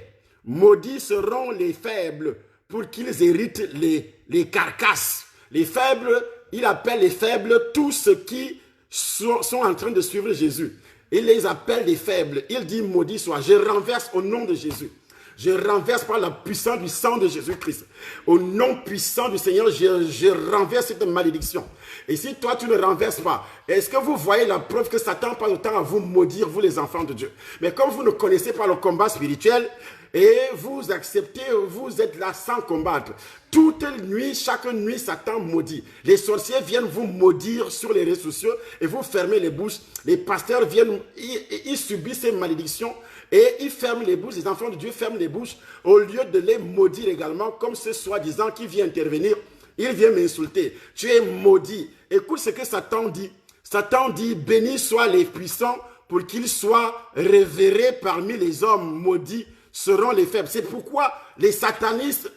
Maudits seront les faibles pour qu'ils héritent les carcasses. Les faibles, il appelle les faibles tous ceux qui sont en train de suivre Jésus. Il les appelle les faibles. Il dit maudit soit. Je renverse au nom de Jésus. Je renverse par la puissance du sang de Jésus-Christ. Au nom puissant du Seigneur, je renverse cette malédiction. Et si toi, tu ne renverses pas, est-ce que vous voyez la preuve que Satan passe le temps à vous maudire, vous les enfants de Dieu? Mais comme vous ne connaissez pas le combat spirituel, et vous acceptez, vous êtes là sans combattre. Toute nuit, chaque nuit, Satan maudit. Les sorciers viennent vous maudire sur les réseaux sociaux et vous fermez les bouches. Les pasteurs viennent, ils subissent ces malédictions et ils ferment les bouches. Les enfants de Dieu ferment les bouches au lieu de les maudire également, comme ce soi-disant qui vient intervenir. Il vient m'insulter. Tu es maudit. Écoute ce que Satan dit. Satan dit, bénis soient les puissants pour qu'ils soient révérés parmi les hommes maudits seront les faibles. C'est pourquoi les satanistes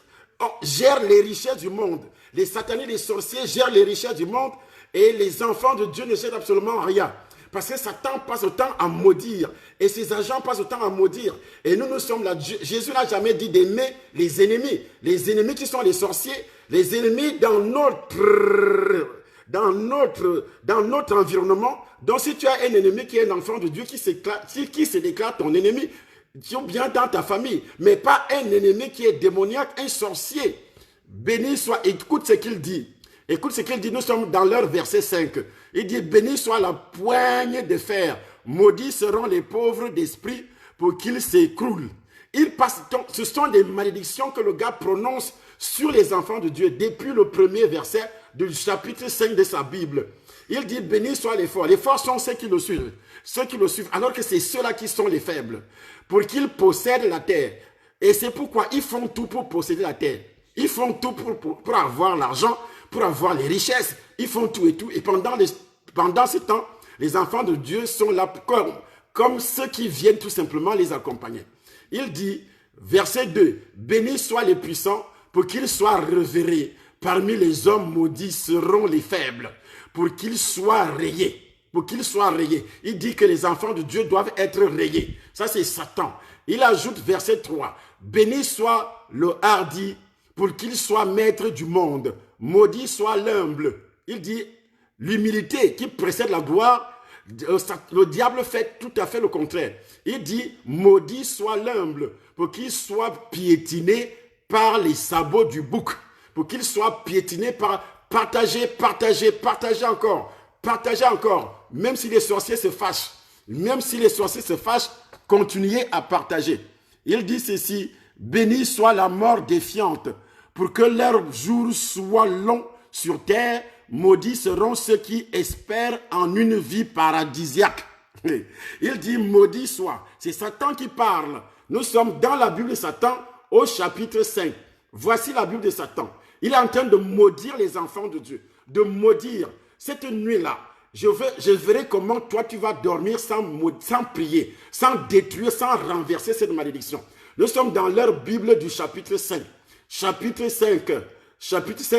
gèrent les richesses du monde. Les satanistes, les sorciers gèrent les richesses du monde Et les enfants de Dieu ne cèdent absolument rien. Parce que Satan passe le temps à maudire. Et ses agents passent le temps à maudire. Et nous sommes là. Jésus n'a jamais dit d'aimer les ennemis. Les ennemis qui sont les sorciers. Les ennemis dans notre environnement. Donc si tu as un ennemi qui est un enfant de Dieu, qui se déclare ton ennemi, ou bien dans ta famille, mais pas un ennemi qui est démoniaque, un sorcier. Béni soit, écoute ce qu'il dit. Écoute ce qu'il dit, nous sommes dans leur verset 5. Il dit, béni soit la poigne de fer, maudits seront les pauvres d'esprit pour qu'ils s'écroulent. Ce sont des malédictions que le gars prononce sur les enfants de Dieu depuis le premier verset du chapitre 5 de sa Bible. Il dit, béni soit les forts. Les forts sont ceux qui le suivent. Ceux qui le suivent, alors que c'est ceux-là qui sont les faibles. Pour qu'ils possèdent la terre. Et c'est pourquoi ils font tout pour posséder la terre. Ils font tout pour avoir l'argent, pour avoir les richesses. Ils font tout et tout. Et pendant ce temps, les enfants de Dieu sont là comme ceux qui viennent tout simplement les accompagner. Il dit, verset 2, bénis soient les puissants pour qu'ils soient révérés. Parmi les hommes maudits seront les faibles, pour qu'ils soient rayés. Pour qu'ils soient rayés. Il dit que les enfants de Dieu doivent être rayés. Ça, c'est Satan. Il ajoute verset 3. Béni soit le hardi, pour qu'il soit maître du monde. Maudit soit l'humble. Il dit, l'humilité qui précède la gloire, le diable fait tout à fait le contraire. Il dit, maudit soit l'humble, pour qu'il soit piétiné par les sabots du bouc. Pour qu'il soit piétiné par partager encore. Partagez encore, même si les sorciers se fâchent, continuez à partager. Il dit ceci, béni soit la mort défiante, pour que leurs jours soient longs sur terre, maudits seront ceux qui espèrent en une vie paradisiaque. Il dit maudit soit, c'est Satan qui parle. Nous sommes dans la Bible de Satan au chapitre 5. Voici la Bible de Satan. Il est en train de maudire les enfants de Dieu, de maudire. Cette nuit-là, je verrai comment toi tu vas dormir sans prier, sans détruire, sans renverser cette malédiction. Nous sommes dans leur Bible du chapitre 5. Chapitre 5,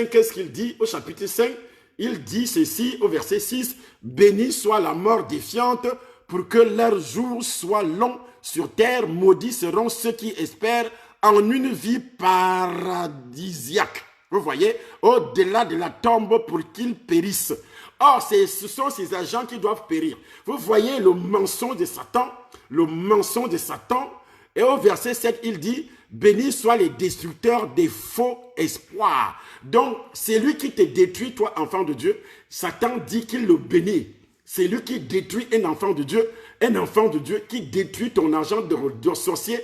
qu'est-ce qu'il dit au chapitre 5? Il dit ceci au verset 6. Béni soit la mort défiante pour que leurs jours soient longs sur terre. Maudits seront ceux qui espèrent en une vie paradisiaque. Vous voyez, au-delà de la tombe pour qu'ils périssent. Or, ce sont ces agents qui doivent périr. Vous voyez le mensonge de Satan. Et au verset 7, il dit, bénis soient les destructeurs des faux espoirs. Donc, c'est lui qui te détruit, toi, enfant de Dieu. Satan dit qu'il le bénit. C'est lui qui détruit un enfant de Dieu qui détruit ton argent de sorcier.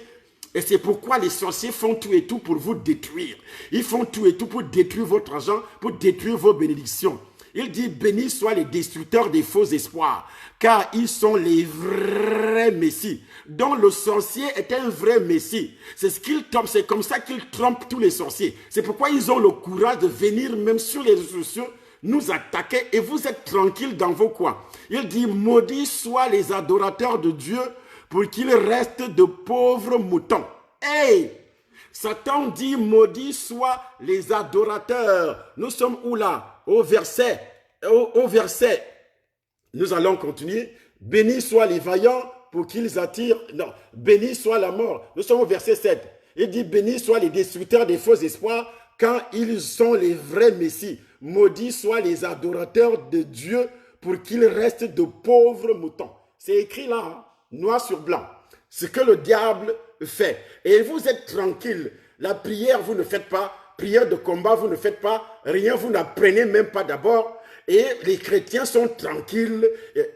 Et c'est pourquoi les sorciers font tout et tout pour vous détruire. Ils font tout et tout pour détruire votre argent, pour détruire vos bénédictions. Il dit, bénis soient les destructeurs des faux espoirs, car ils sont les vrais messies. Donc le sorcier est un vrai messie. C'est ce qu'il trompe, c'est comme ça qu'il trompe tous les sorciers. C'est pourquoi ils ont le courage de venir même sur les réseaux sociaux nous attaquer et vous êtes tranquilles dans vos coins. Il dit, maudits soient les adorateurs de Dieu pour qu'ils restent de pauvres moutons. Hey! Satan dit, maudits soient les adorateurs. Nous sommes où là? Au verset, nous allons continuer. Bénis soient les vaillants pour qu'ils attirent. Non, bénis soit la mort. Nous sommes au verset 7. Il dit, bénis soient les destructeurs des faux espoirs quand ils sont les vrais messies. Maudits soient les adorateurs de Dieu pour qu'ils restent de pauvres moutons. C'est écrit là, hein, noir sur blanc. Ce que le diable fait. Et vous êtes tranquille. La prière, vous ne faites pas. Prière de combat, vous ne faites pas. Rien, vous n'apprenez même pas d'abord. Et les chrétiens sont tranquilles.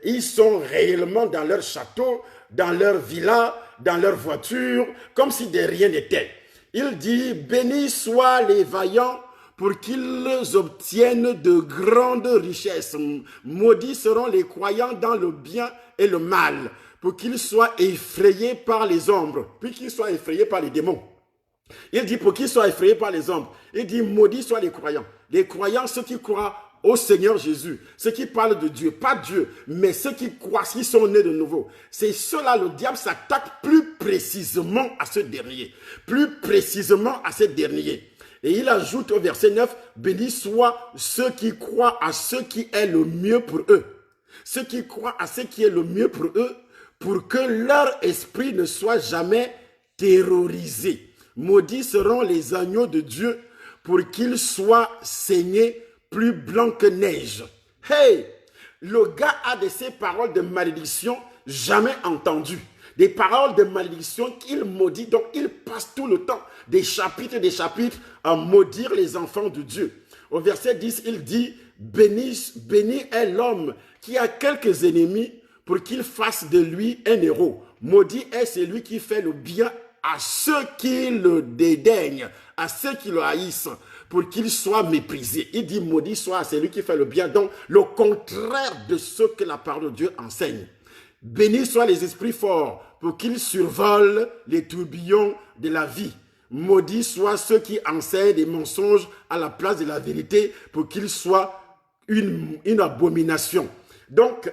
Ils sont réellement dans leur château, dans leur villa, dans leur voiture, comme si de rien n'était. Il dit, bénis soient les vaillants pour qu'ils obtiennent de grandes richesses. Maudits seront les croyants dans le bien et le mal, pour qu'ils soient effrayés par les ombres, puis qu'ils soient effrayés par les démons. Il dit pour qu'ils soient effrayés par les hommes. Il dit maudits soient les croyants. Les croyants, ceux qui croient au Seigneur Jésus, ceux qui parlent de Dieu, pas Dieu, mais ceux qui croient, qui sont nés de nouveau. C'est ceux-là, le diable s'attaque plus précisément à ce dernier. Plus précisément à ce dernier. Et il ajoute au verset 9, béni soient ceux qui croient à ce qui est le mieux pour eux. Ceux qui croient à ce qui est le mieux pour eux, pour que leur esprit ne soit jamais terrorisé. Maudits seront les agneaux de Dieu pour qu'ils soient saignés plus blancs que neige. Hey! Le gars a de ces paroles de malédiction jamais entendues. Des paroles de malédiction qu'il maudit. Donc, il passe tout le temps des chapitres à maudire les enfants de Dieu. Au verset 10, il dit, béni est l'homme qui a quelques ennemis pour qu'il fasse de lui un héros. Maudit est celui qui fait le bien à ceux qui le dédaignent, à ceux qui le haïssent, pour qu'il soit méprisé. Il dit maudit soit celui qui fait le bien, donc le contraire de ce que la parole de Dieu enseigne. Bénis soient les esprits forts pour qu'ils survolent les tourbillons de la vie. Maudits soient ceux qui enseignent des mensonges à la place de la vérité pour qu'ils soient une abomination. Donc,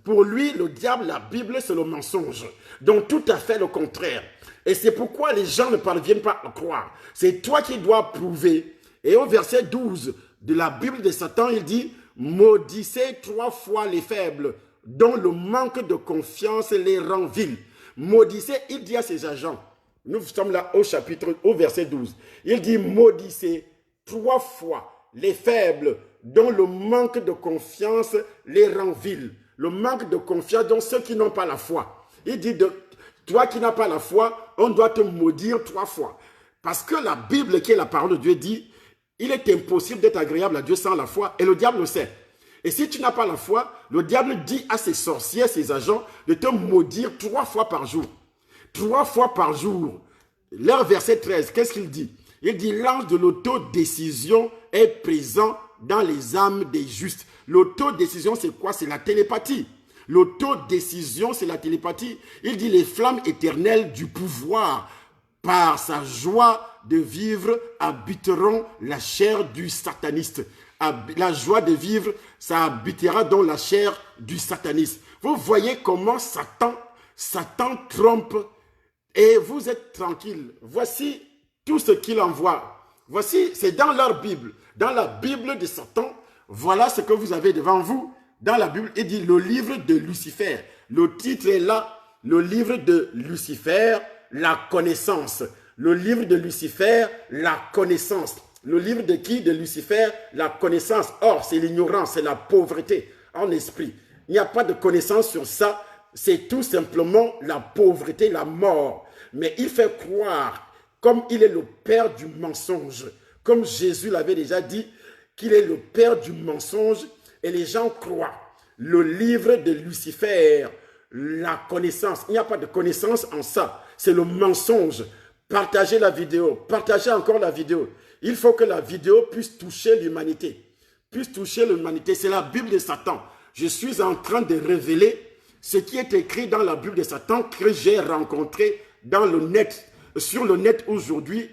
pour lui, le diable, la Bible, c'est le mensonge. Donc, tout à fait le contraire. Et c'est pourquoi les gens ne parviennent pas à croire. C'est toi qui dois prouver. Et au verset 12 de la Bible de Satan, il dit « Maudissez 3 fois les faibles, dont le manque de confiance les rend vils. » Maudissez, il dit à ses agents. Nous sommes là au verset 12. Il dit « Maudissez 3 fois les faibles, dont le manque de confiance les rend vils. » Le manque de confiance dans ceux qui n'ont pas la foi. Il dit, toi qui n'as pas la foi, on doit te maudire 3 fois. Parce que la Bible, qui est la parole de Dieu, dit, il est impossible d'être agréable à Dieu sans la foi, et le diable le sait. Et si tu n'as pas la foi, le diable dit à ses sorciers, ses agents, de te maudire 3 fois par jour. 3 fois par jour. Leur verset 13, qu'est-ce qu'il dit? Il dit, l'ange de l'autodécision est présent dans les âmes des justes. L'autodécision, c'est quoi? C'est la télépathie. L'autodécision, c'est la télépathie. Il dit, les flammes éternelles du pouvoir, par sa joie de vivre, habiteront la chair du sataniste. La joie de vivre, ça habitera dans la chair du sataniste. Vous voyez comment Satan trompe et vous êtes tranquille. Voici tout ce qu'il envoie. Voici, c'est dans leur Bible. Dans la Bible de Satan, voilà ce que vous avez devant vous. Dans la Bible, il dit le livre de Lucifer. Le titre est là, le livre de Lucifer, la connaissance. Le livre de Lucifer, la connaissance. Le livre de qui? De Lucifer, la connaissance. Or, c'est l'ignorance, c'est la pauvreté en esprit. Il n'y a pas de connaissance sur ça. C'est tout simplement la pauvreté, la mort. Mais il fait croire, comme il est le père du mensonge, comme Jésus l'avait déjà dit, qu'il est le père du mensonge, et les gens croient. Le livre de Lucifer, la connaissance. Il n'y a pas de connaissance en ça. C'est le mensonge. Partagez la vidéo. Partagez encore la vidéo. Il faut que la vidéo puisse toucher l'humanité. Puisse toucher l'humanité. C'est la Bible de Satan. Je suis en train de révéler ce qui est écrit dans la Bible de Satan que j'ai rencontré dans le net, sur le net aujourd'hui.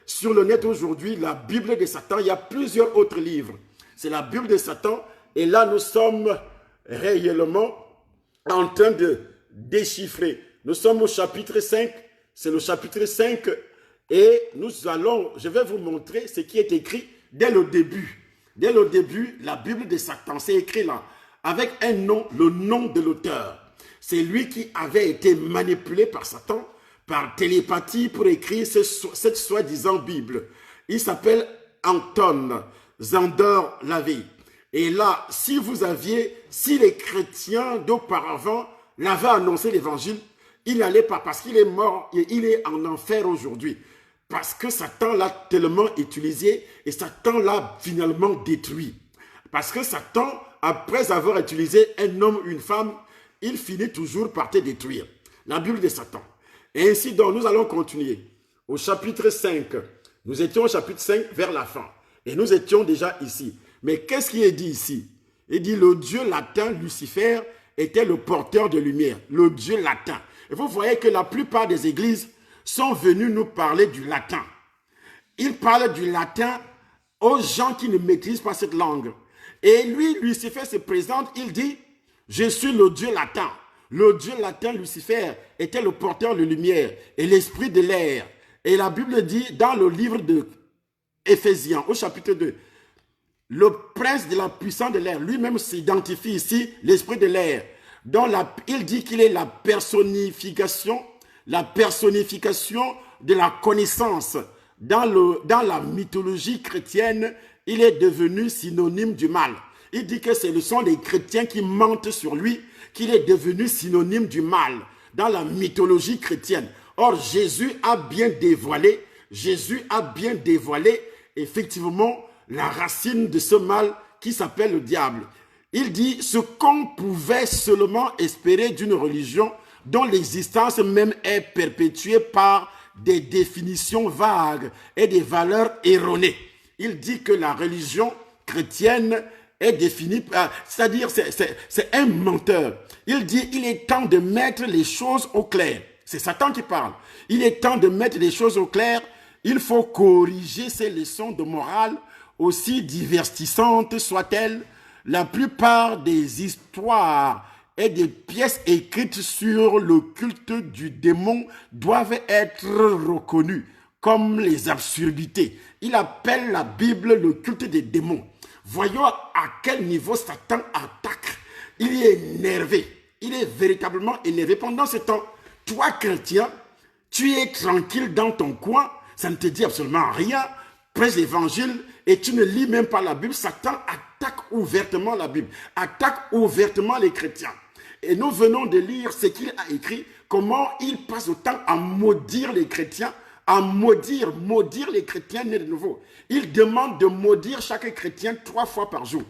Sur le net aujourd'hui, la Bible de Satan, il y a plusieurs autres livres. C'est la Bible de Satan. Et là, nous sommes réellement en train de déchiffrer. Nous sommes au chapitre 5. C'est le chapitre 5. Et je vais vous montrer ce qui est écrit dès le début. Dès le début, la Bible de Satan, c'est écrit là, avec un nom, le nom de l'auteur. C'est lui qui avait été manipulé par Satan, par télépathie pour écrire cette soi-disant Bible. Il s'appelle Anton Szandor Lavey. Et là, si les chrétiens d'auparavant l'avaient annoncé l'évangile, il n'allait pas parce qu'il est mort et il est en enfer aujourd'hui. Parce que Satan l'a tellement utilisé et Satan l'a finalement détruit. Parce que Satan, après avoir utilisé un homme ou une femme, il finit toujours par te détruire. La Bible de Satan. Et ainsi donc, nous allons continuer. Au chapitre 5, nous étions au chapitre 5 vers la fin. Et nous étions déjà ici. Mais qu'est-ce qui est dit ici? Il dit le dieu latin Lucifer était le porteur de lumière. Le dieu latin. Et vous voyez que la plupart des églises sont venues nous parler du latin. Ils parlent du latin aux gens qui ne maîtrisent pas cette langue. Et lui, Lucifer se présente, il dit, je suis le dieu latin. Le dieu latin Lucifer était le porteur de lumière et l'esprit de l'air. Et la Bible dit dans le livre de Éphésiens, au chapitre 2, le prince de la puissance de l'air, lui-même s'identifie ici, l'esprit de l'air. Il dit qu'il est la personnification de la connaissance. Dans la mythologie chrétienne, il est devenu synonyme du mal. Il dit que ce sont les chrétiens qui mentent sur lui, qu'il est devenu synonyme du mal dans la mythologie chrétienne. Or, Jésus a bien dévoilé effectivement la racine de ce mal qui s'appelle le diable. Il dit ce qu'on pouvait seulement espérer d'une religion dont l'existence même est perpétuée par des définitions vagues et des valeurs erronées. Il dit que la religion chrétienne est définie, c'est-à-dire c'est un menteur. Il dit il est temps de mettre les choses au clair. C'est Satan qui parle. Il est temps de mettre les choses au clair. Il faut corriger ces leçons de morale, aussi divertissantes soient-elles. La plupart des histoires et des pièces écrites sur le culte du démon doivent être reconnues comme les absurdités. Il appelle la Bible le culte des démons. Voyons à quel niveau Satan attaque. Il est énervé. Il est véritablement énervé. Pendant ce temps, toi, chrétien, tu es tranquille dans ton coin. Ça ne te dit absolument rien. Prêche l'évangile et tu ne lis même pas la Bible. Satan attaque ouvertement la Bible. Attaque ouvertement les chrétiens. Et nous venons de lire ce qu'il a écrit. Comment il passe le temps à maudire les chrétiens. À maudire les chrétiens nés de nouveau. Il demande de maudire chaque chrétien 3 fois par jour.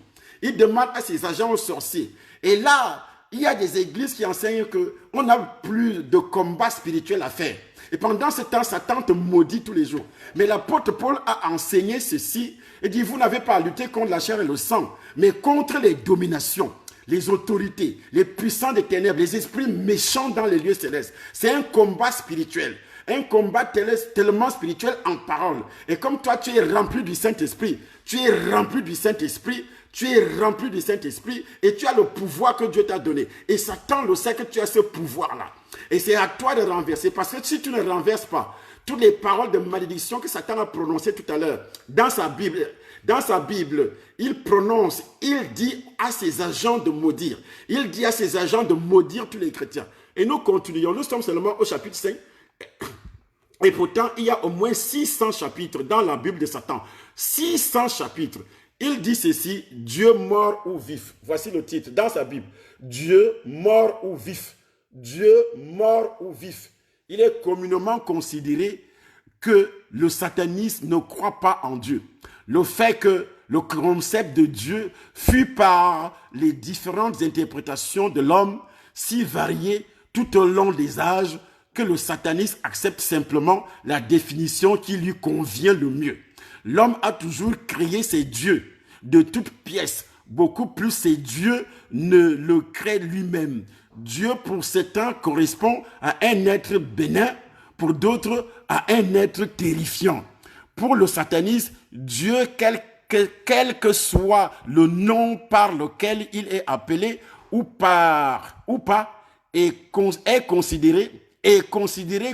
Il demande à ses agents aux sorciers. Et là, il y a des églises qui enseignent qu'on n'a plus de combat spirituel à faire. Et pendant ce temps, Satan te maudit tous les jours. Mais l'apôtre Paul a enseigné ceci. Il dit, vous n'avez pas à lutter contre la chair et le sang, mais contre les dominations, les autorités, les puissants des ténèbres, les esprits méchants dans les lieux célestes. C'est un combat spirituel. Un combat tellement spirituel en parole. Et comme toi, tu es rempli du Saint-Esprit, tu es rempli du Saint-Esprit et tu as le pouvoir que Dieu t'a donné. Et Satan le sait que tu as ce pouvoir-là. Et c'est à toi de renverser. Parce que si tu ne renverses pas toutes les paroles de malédiction que Satan a prononcées tout à l'heure dans sa Bible, il dit à ses agents de maudire. Il dit à ses agents de maudire tous les chrétiens. Et nous continuons. Nous sommes seulement au chapitre 5. Et pourtant, il y a au moins 600 chapitres dans la Bible de Satan. 600 chapitres. Il dit ceci, Dieu mort ou vif. Voici le titre dans sa Bible. Dieu mort ou vif. Dieu mort ou vif. Il est communément considéré que le satanisme ne croit pas en Dieu. Le fait que le concept de Dieu fut par les différentes interprétations de l'homme si variées tout au long des âges que le satanisme accepte simplement la définition qui lui convient le mieux. L'homme a toujours créé ses dieux de toutes pièces, beaucoup plus ses dieux ne le créent lui-même. Dieu pour certains correspond à un être bénin, pour d'autres à un être terrifiant. Pour le satanisme, Dieu, quel que soit le nom par lequel il est appelé ou pas, est considéré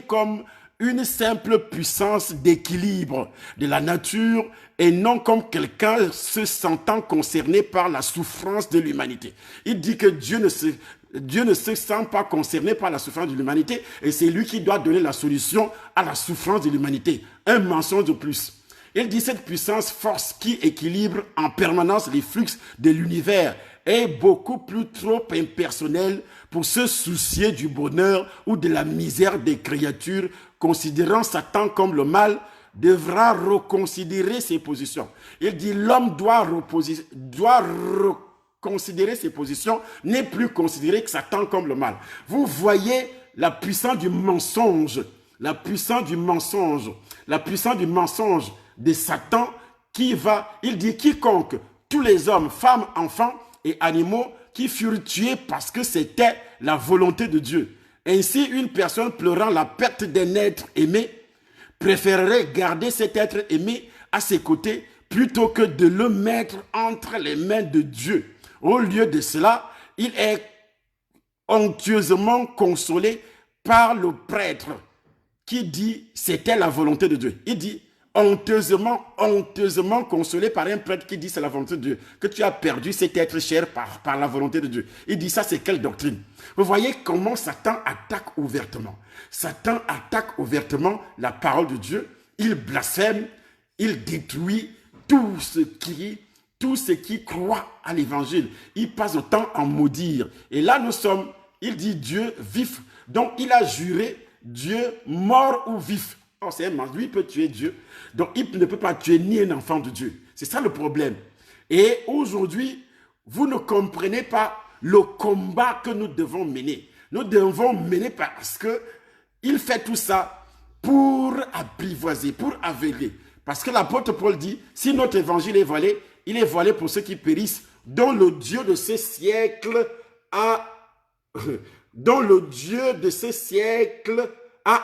comme une simple puissance d'équilibre de la nature et non comme quelqu'un se sentant concerné par la souffrance de l'humanité. Il dit que Dieu ne se sent pas concerné par la souffrance de l'humanité et c'est lui qui doit donner la solution à la souffrance de l'humanité. Un mensonge de plus. Il dit cette puissance force qui équilibre en permanence les flux de l'univers est beaucoup plus trop impersonnel pour se soucier du bonheur ou de la misère des créatures, considérant Satan comme le mal, devra reconsidérer ses positions. Il dit l'homme doit reconsidérer ses positions, n'est plus considéré que Satan comme le mal. Vous voyez la puissance du mensonge, la puissance du mensonge de Satan il dit quiconque, tous les hommes, femmes, enfants et animaux qui furent tués parce que c'était la volonté de Dieu. Ainsi, une personne pleurant la perte d'un être aimé préférerait garder cet être aimé à ses côtés plutôt que de le mettre entre les mains de Dieu. Au lieu de cela, il est honteusement consolé par le prêtre qui dit c'était la volonté de Dieu. Il dit honteusement consolé par un prêtre qui dit c'est la volonté de Dieu, que tu as perdu cet être cher par la volonté de Dieu. Il dit ça, c'est quelle doctrine? Vous voyez comment Satan attaque ouvertement. Satan attaque ouvertement la parole de Dieu. Il blasphème, il détruit tout ce qui croit à l'évangile. Il passe le temps à maudire. Et là nous sommes, il dit Dieu vif. Donc il a juré Dieu mort ou vif. Oh, c'est un mensonge. Lui, il peut tuer Dieu. Donc, il ne peut pas tuer ni un enfant de Dieu. C'est ça le problème. Et aujourd'hui, vous ne comprenez pas le combat que nous devons mener. Nous devons mener parce qu'il fait tout ça pour apprivoiser, pour aveugler. Parce que l'apôtre Paul dit, si notre évangile est volé, il est volé pour ceux qui périssent, dont le Dieu de ces siècles a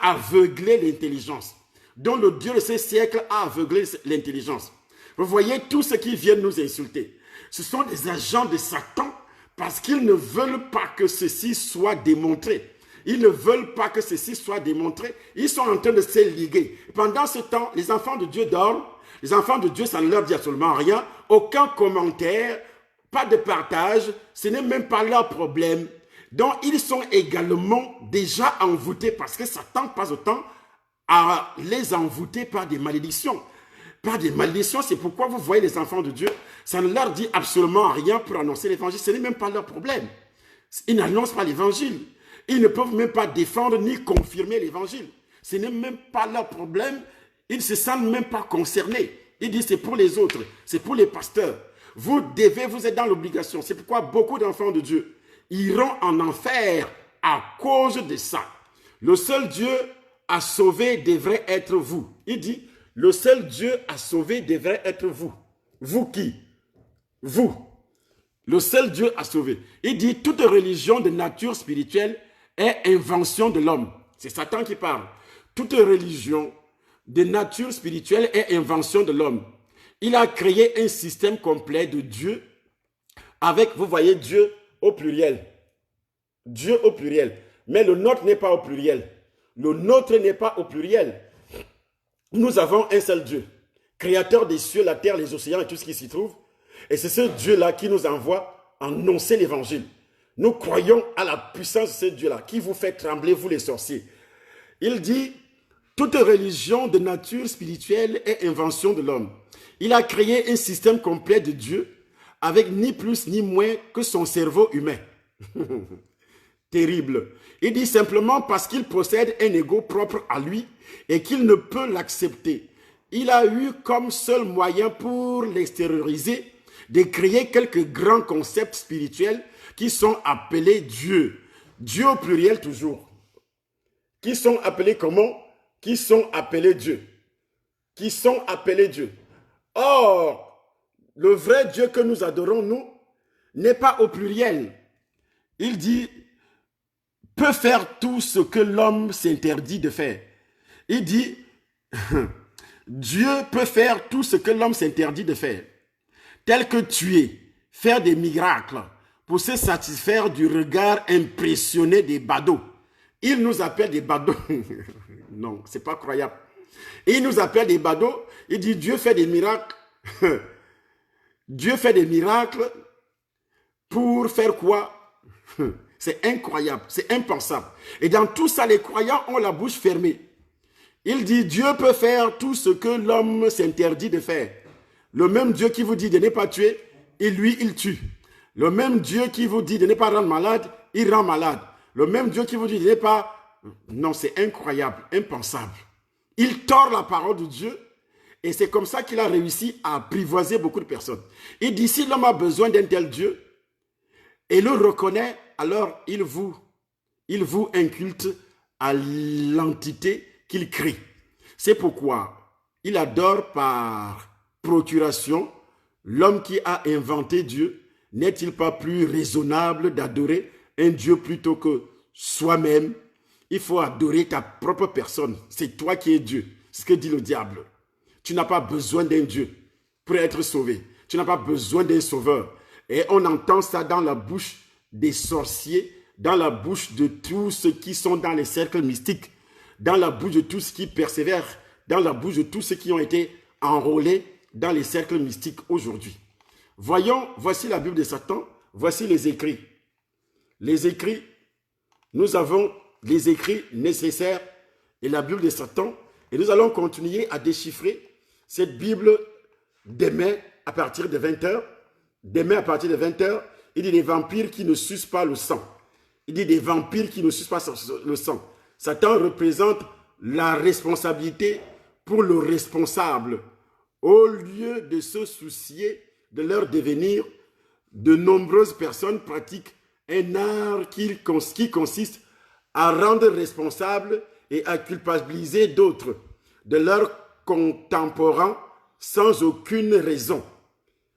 aveuglé l'intelligence. Dont le Dieu de ces siècles a aveuglé l'intelligence. Vous voyez, tous ceux qui viennent nous insulter, ce sont des agents de Satan parce qu'ils ne veulent pas que ceci soit démontré. Ils ne veulent pas que ceci soit démontré. Ils sont en train de se liguer. Pendant ce temps, les enfants de Dieu dorment. Les enfants de Dieu, ça ne leur dit absolument rien. Aucun commentaire, pas de partage. Ce n'est même pas leur problème. Donc, ils sont également déjà envoûtés parce que Satan passe le temps à les envoûter par des malédictions. Par des malédictions, c'est pourquoi vous voyez les enfants de Dieu, ça ne leur dit absolument rien pour annoncer l'évangile. Ce n'est même pas leur problème. Ils n'annoncent pas l'évangile. Ils ne peuvent même pas défendre ni confirmer l'évangile. Ce n'est même pas leur problème. Ils ne se sentent même pas concernés. Ils disent c'est pour les autres, c'est pour les pasteurs. Vous êtes dans l'obligation. C'est pourquoi beaucoup d'enfants de Dieu iront en enfer à cause de ça. Le seul Dieu à sauver devrait être vous. Il dit, le seul Dieu à sauver devrait être vous. Vous qui? Vous. Le seul Dieu à sauver. Il dit, toute religion de nature spirituelle est invention de l'homme. C'est Satan qui parle. Toute religion de nature spirituelle est invention de l'homme. Il a créé un système complet de Dieu avec, vous voyez, Dieu au pluriel. Dieu au pluriel. Mais le nôtre n'est pas au pluriel. Le nôtre n'est pas au pluriel. Nous avons un seul Dieu, créateur des cieux, la terre, les océans et tout ce qui s'y trouve. Et c'est ce Dieu-là qui nous envoie annoncer l'évangile. Nous croyons à la puissance de ce Dieu-là qui vous fait trembler, vous les sorciers. Il dit, toute religion de nature spirituelle est invention de l'homme. Il a créé un système complet de Dieu avec ni plus ni moins que son cerveau humain. Terrible. Il dit simplement parce qu'il possède un ego propre à lui et qu'il ne peut l'accepter. Il a eu comme seul moyen pour l'extérioriser de créer quelques grands concepts spirituels qui sont appelés Dieu. Dieu au pluriel toujours. Qui sont appelés comment? Qui sont appelés Dieu. Qui sont appelés Dieu. Or, le vrai Dieu que nous adorons, nous, n'est pas au pluriel. Il dit, peut faire tout ce que l'homme s'interdit de faire. Il dit, Dieu peut faire tout ce que l'homme s'interdit de faire. Tel que tuer, faire des miracles, pour se satisfaire du regard impressionné des badauds. Il nous appelle des badauds. Non, c'est pas croyable. Il nous appelle des badauds. Il dit, Dieu fait des miracles. Dieu fait des miracles pour faire quoi? C'est incroyable, c'est impensable. Et dans tout ça, les croyants ont la bouche fermée. Il dit, Dieu peut faire tout ce que l'homme s'interdit de faire. Le même Dieu qui vous dit de ne pas tuer, il tue. Le même Dieu qui vous dit de ne pas rendre malade, il rend malade. Le même Dieu qui vous dit de ne pas... Non, c'est incroyable, impensable. Il tord la parole de Dieu et c'est comme ça qu'il a réussi à apprivoiser beaucoup de personnes. Il dit, si l'homme a besoin d'un tel Dieu et le reconnaît, alors il vous inculte à l'entité qu'il crie. C'est pourquoi il adore par procuration l'homme qui a inventé Dieu. N'est-il pas plus raisonnable d'adorer un Dieu plutôt que soi-même? Il faut adorer ta propre personne. C'est toi qui es Dieu. C'est ce que dit le diable. Tu n'as pas besoin d'un Dieu pour être sauvé. Tu n'as pas besoin d'un sauveur. Et on entend ça dans la bouche des sorciers, dans la bouche de tous ceux qui sont dans les cercles mystiques, dans la bouche de tous ceux qui persévèrent, dans la bouche de tous ceux qui ont été enrôlés dans les cercles mystiques aujourd'hui. Voyons, voici la Bible de Satan, voici les écrits. Les écrits, nous avons les écrits nécessaires et la Bible de Satan, et nous allons continuer à déchiffrer cette Bible demain à partir de 20h. Demain à partir de 20h, il dit des vampires qui ne sucent pas le sang. Il dit des vampires qui ne sucent pas le sang. Satan représente la responsabilité pour le responsable. Au lieu de se soucier de leur devenir, de nombreuses personnes pratiquent un art qui consiste à rendre responsables et à culpabiliser d'autres de leurs contemporains sans aucune raison.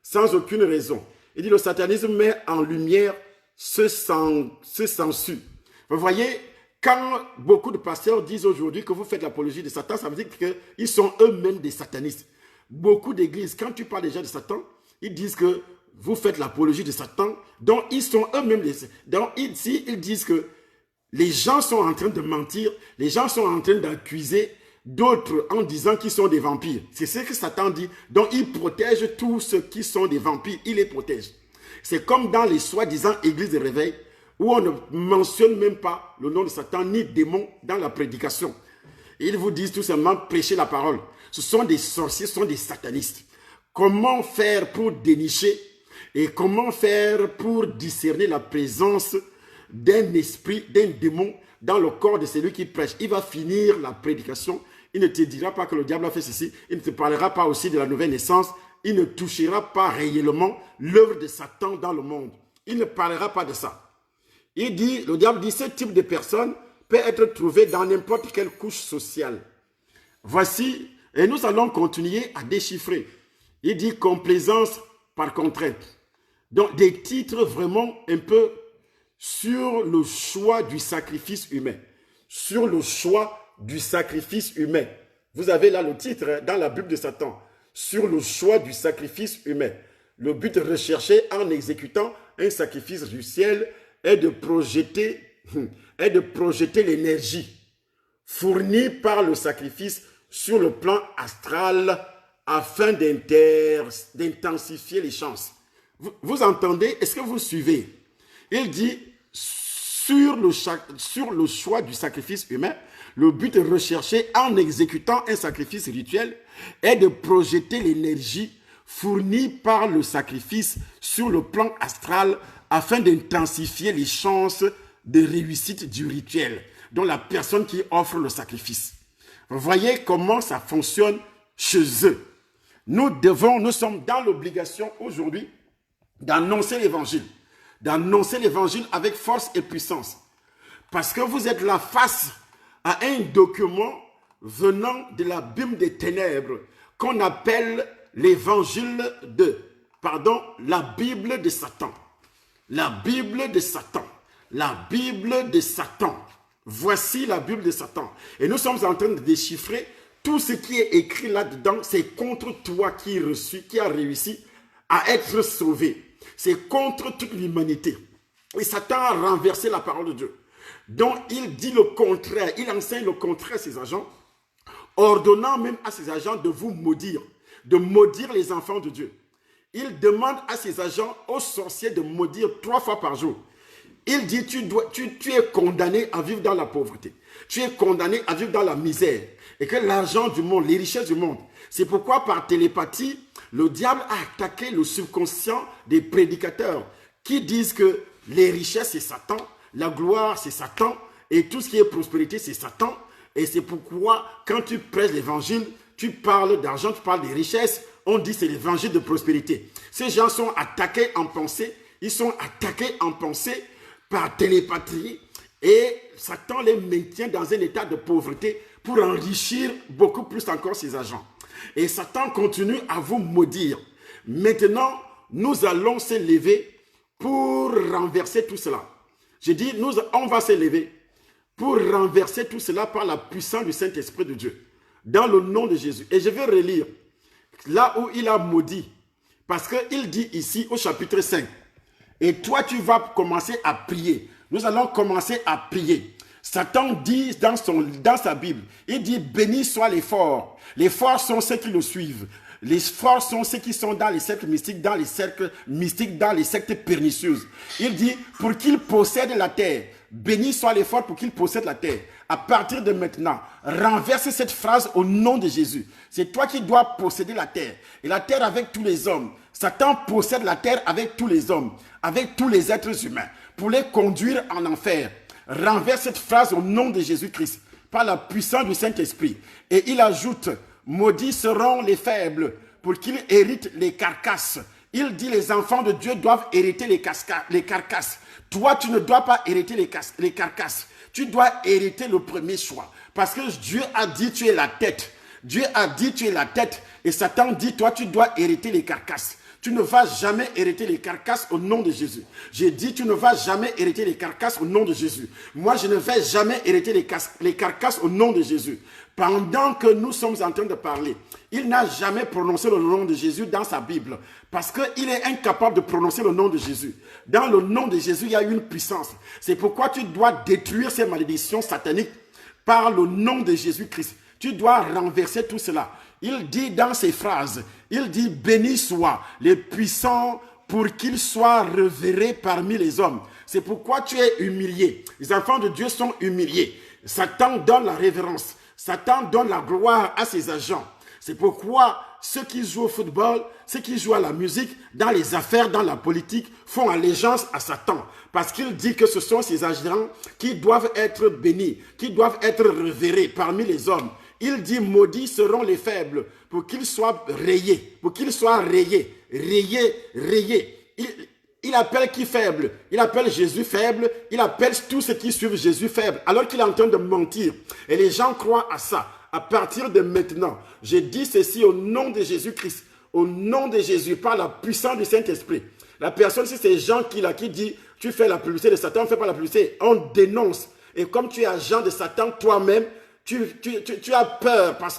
Sans aucune raison. Il dit le satanisme met en lumière ce censure. Vous voyez, quand beaucoup de pasteurs disent aujourd'hui que vous faites l'apologie de Satan, ça veut dire qu'ils sont eux-mêmes des satanistes. Beaucoup d'églises, quand tu parles déjà de Satan, ils disent que vous faites l'apologie de Satan, donc ils sont eux-mêmes des... Donc ici, ils disent que les gens sont en train de mentir, les gens sont en train d'accuser d'autres en disant qu'ils sont des vampires. C'est ce que Satan dit. Donc il protège tous ceux qui sont des vampires, il les protège. C'est comme dans les soi-disant églises de réveil, où on ne mentionne même pas le nom de Satan ni démon dans la prédication. Ils vous disent tout simplement prêcher la parole. Ce sont des sorciers, ce sont des satanistes. Comment faire pour dénicher et comment faire pour discerner la présence d'un esprit, d'un démon dans le corps de celui qui prêche? Il va finir la prédication. Il ne te dira pas que le diable a fait ceci. Il ne te parlera pas aussi de la nouvelle naissance. Il ne touchera pas réellement l'œuvre de Satan dans le monde. Il ne parlera pas de ça. Il dit, le diable dit, ce type de personne peut être trouvé dans n'importe quelle couche sociale. Voici, et nous allons continuer à déchiffrer. Il dit complaisance par contrainte. Donc des titres vraiment un peu sur le choix du sacrifice humain. Sur le choix du sacrifice humain. Vous avez là le titre dans la Bible de Satan. Sur le choix du sacrifice humain. Le but recherché en exécutant un sacrifice du ciel est de projeter l'énergie fournie par le sacrifice sur le plan astral afin d'intensifier les chances. Vous entendez? Est-ce que vous suivez? Il dit sur le choix du sacrifice humain, le but recherché en exécutant un sacrifice rituel est de projeter l'énergie fournie par le sacrifice sur le plan astral afin d'intensifier les chances de réussite du rituel, dont la personne qui offre le sacrifice. Vous voyez comment ça fonctionne chez eux. Nous sommes dans l'obligation aujourd'hui d'annoncer l'évangile. D'annoncer l'évangile avec force et puissance. Parce que vous êtes là face à un document venant de la Bible des ténèbres qu'on appelle l'évangile la Bible de Satan. La Bible de Satan. La Bible de Satan. Voici la Bible de Satan. Et nous sommes en train de déchiffrer tout ce qui est écrit là-dedans. C'est contre toi qui a réussi à être sauvé. C'est contre toute l'humanité. Et Satan a renversé la parole de Dieu. Donc il dit le contraire. Il enseigne le contraire à ses agents, ordonnant même à ses agents de vous maudire, de maudire les enfants de Dieu. Il demande à ses agents, aux sorciers, de maudire 3 fois par jour. Il dit, tu es condamné à vivre dans la pauvreté. Tu es condamné à vivre dans la misère. Et que l'argent du monde, les richesses du monde. C'est pourquoi par télépathie, le diable a attaqué le subconscient des prédicateurs qui disent que les richesses, c'est Satan, la gloire, c'est Satan, et tout ce qui est prospérité, c'est Satan. Et c'est pourquoi, quand tu prêches l'évangile, tu parles d'argent, tu parles des richesses, on dit c'est l'évangile de prospérité. Ces gens sont attaqués en pensée, ils sont attaqués en pensée par télépathie, et Satan les maintient dans un état de pauvreté pour enrichir beaucoup plus encore ses agents. Et Satan continue à vous maudire. Maintenant, nous allons se lever pour renverser tout cela. Je dis, on va se lever pour renverser tout cela par la puissance du Saint-Esprit de Dieu. Dans le nom de Jésus. Et je vais relire là où il a maudit. Parce qu'il dit ici au chapitre 5. Et toi, tu vas commencer à prier. Nous allons commencer à prier. Satan dit dans sa Bible, il dit, béni soient les forts. Les forts sont ceux qui le suivent. Les forts sont ceux qui sont dans les cercles mystiques, dans les sectes pernicieuses. Il dit, pour qu'ils possèdent la terre. Béni soient les forts pour qu'ils possèdent la terre. À partir de maintenant, renverse cette phrase au nom de Jésus. C'est toi qui dois posséder la terre. Et la terre avec tous les hommes. Satan possède la terre avec tous les hommes, avec tous les êtres humains, pour les conduire en enfer. Renverse cette phrase au nom de Jésus-Christ, par la puissance du Saint-Esprit. Et il ajoute, maudits seront les faibles, pour qu'ils héritent les carcasses. Il dit, les enfants de Dieu doivent hériter les carcasses. Toi, tu ne dois pas hériter les carcasses. Tu dois hériter le premier choix. Parce que Dieu a dit, tu es la tête. Dieu a dit, tu es la tête. Et Satan dit, toi, tu dois hériter les carcasses. Tu ne vas jamais hériter les carcasses au nom de Jésus. J'ai dit, tu ne vas jamais hériter les carcasses au nom de Jésus. Moi, je ne vais jamais hériter les carcasses au nom de Jésus. Pendant que nous sommes en train de parler, il n'a jamais prononcé le nom de Jésus dans sa Bible. Parce qu'il est incapable de prononcer le nom de Jésus. Dans le nom de Jésus, il y a une puissance. C'est pourquoi tu dois détruire ces malédictions sataniques par le nom de Jésus-Christ. Tu dois renverser tout cela. Il dit dans ses phrases, il dit, béni soient les puissants pour qu'ils soient révérés parmi les hommes. C'est pourquoi tu es humilié. Les enfants de Dieu sont humiliés. Satan donne la révérence. Satan donne la gloire à ses agents. C'est pourquoi ceux qui jouent au football, ceux qui jouent à la musique, dans les affaires, dans la politique, font allégeance à Satan. Parce qu'il dit que ce sont ces agents qui doivent être bénis, qui doivent être révérés parmi les hommes. Il dit, maudits seront les faibles, pour qu'ils soient rayés, rayés. Il appelle qui faible? Il appelle Jésus faible, il appelle tous ceux qui suivent Jésus faible, alors qu'il est en train de mentir. Et les gens croient à ça. À partir de maintenant, je dis ceci au nom de Jésus-Christ, au nom de Jésus, par la puissance du Saint-Esprit. La personne, si c'est Jean qui dit, tu fais la publicité de Satan, on ne fait pas la publicité, on dénonce. Et comme tu es agent de Satan toi-même, tu as peur parce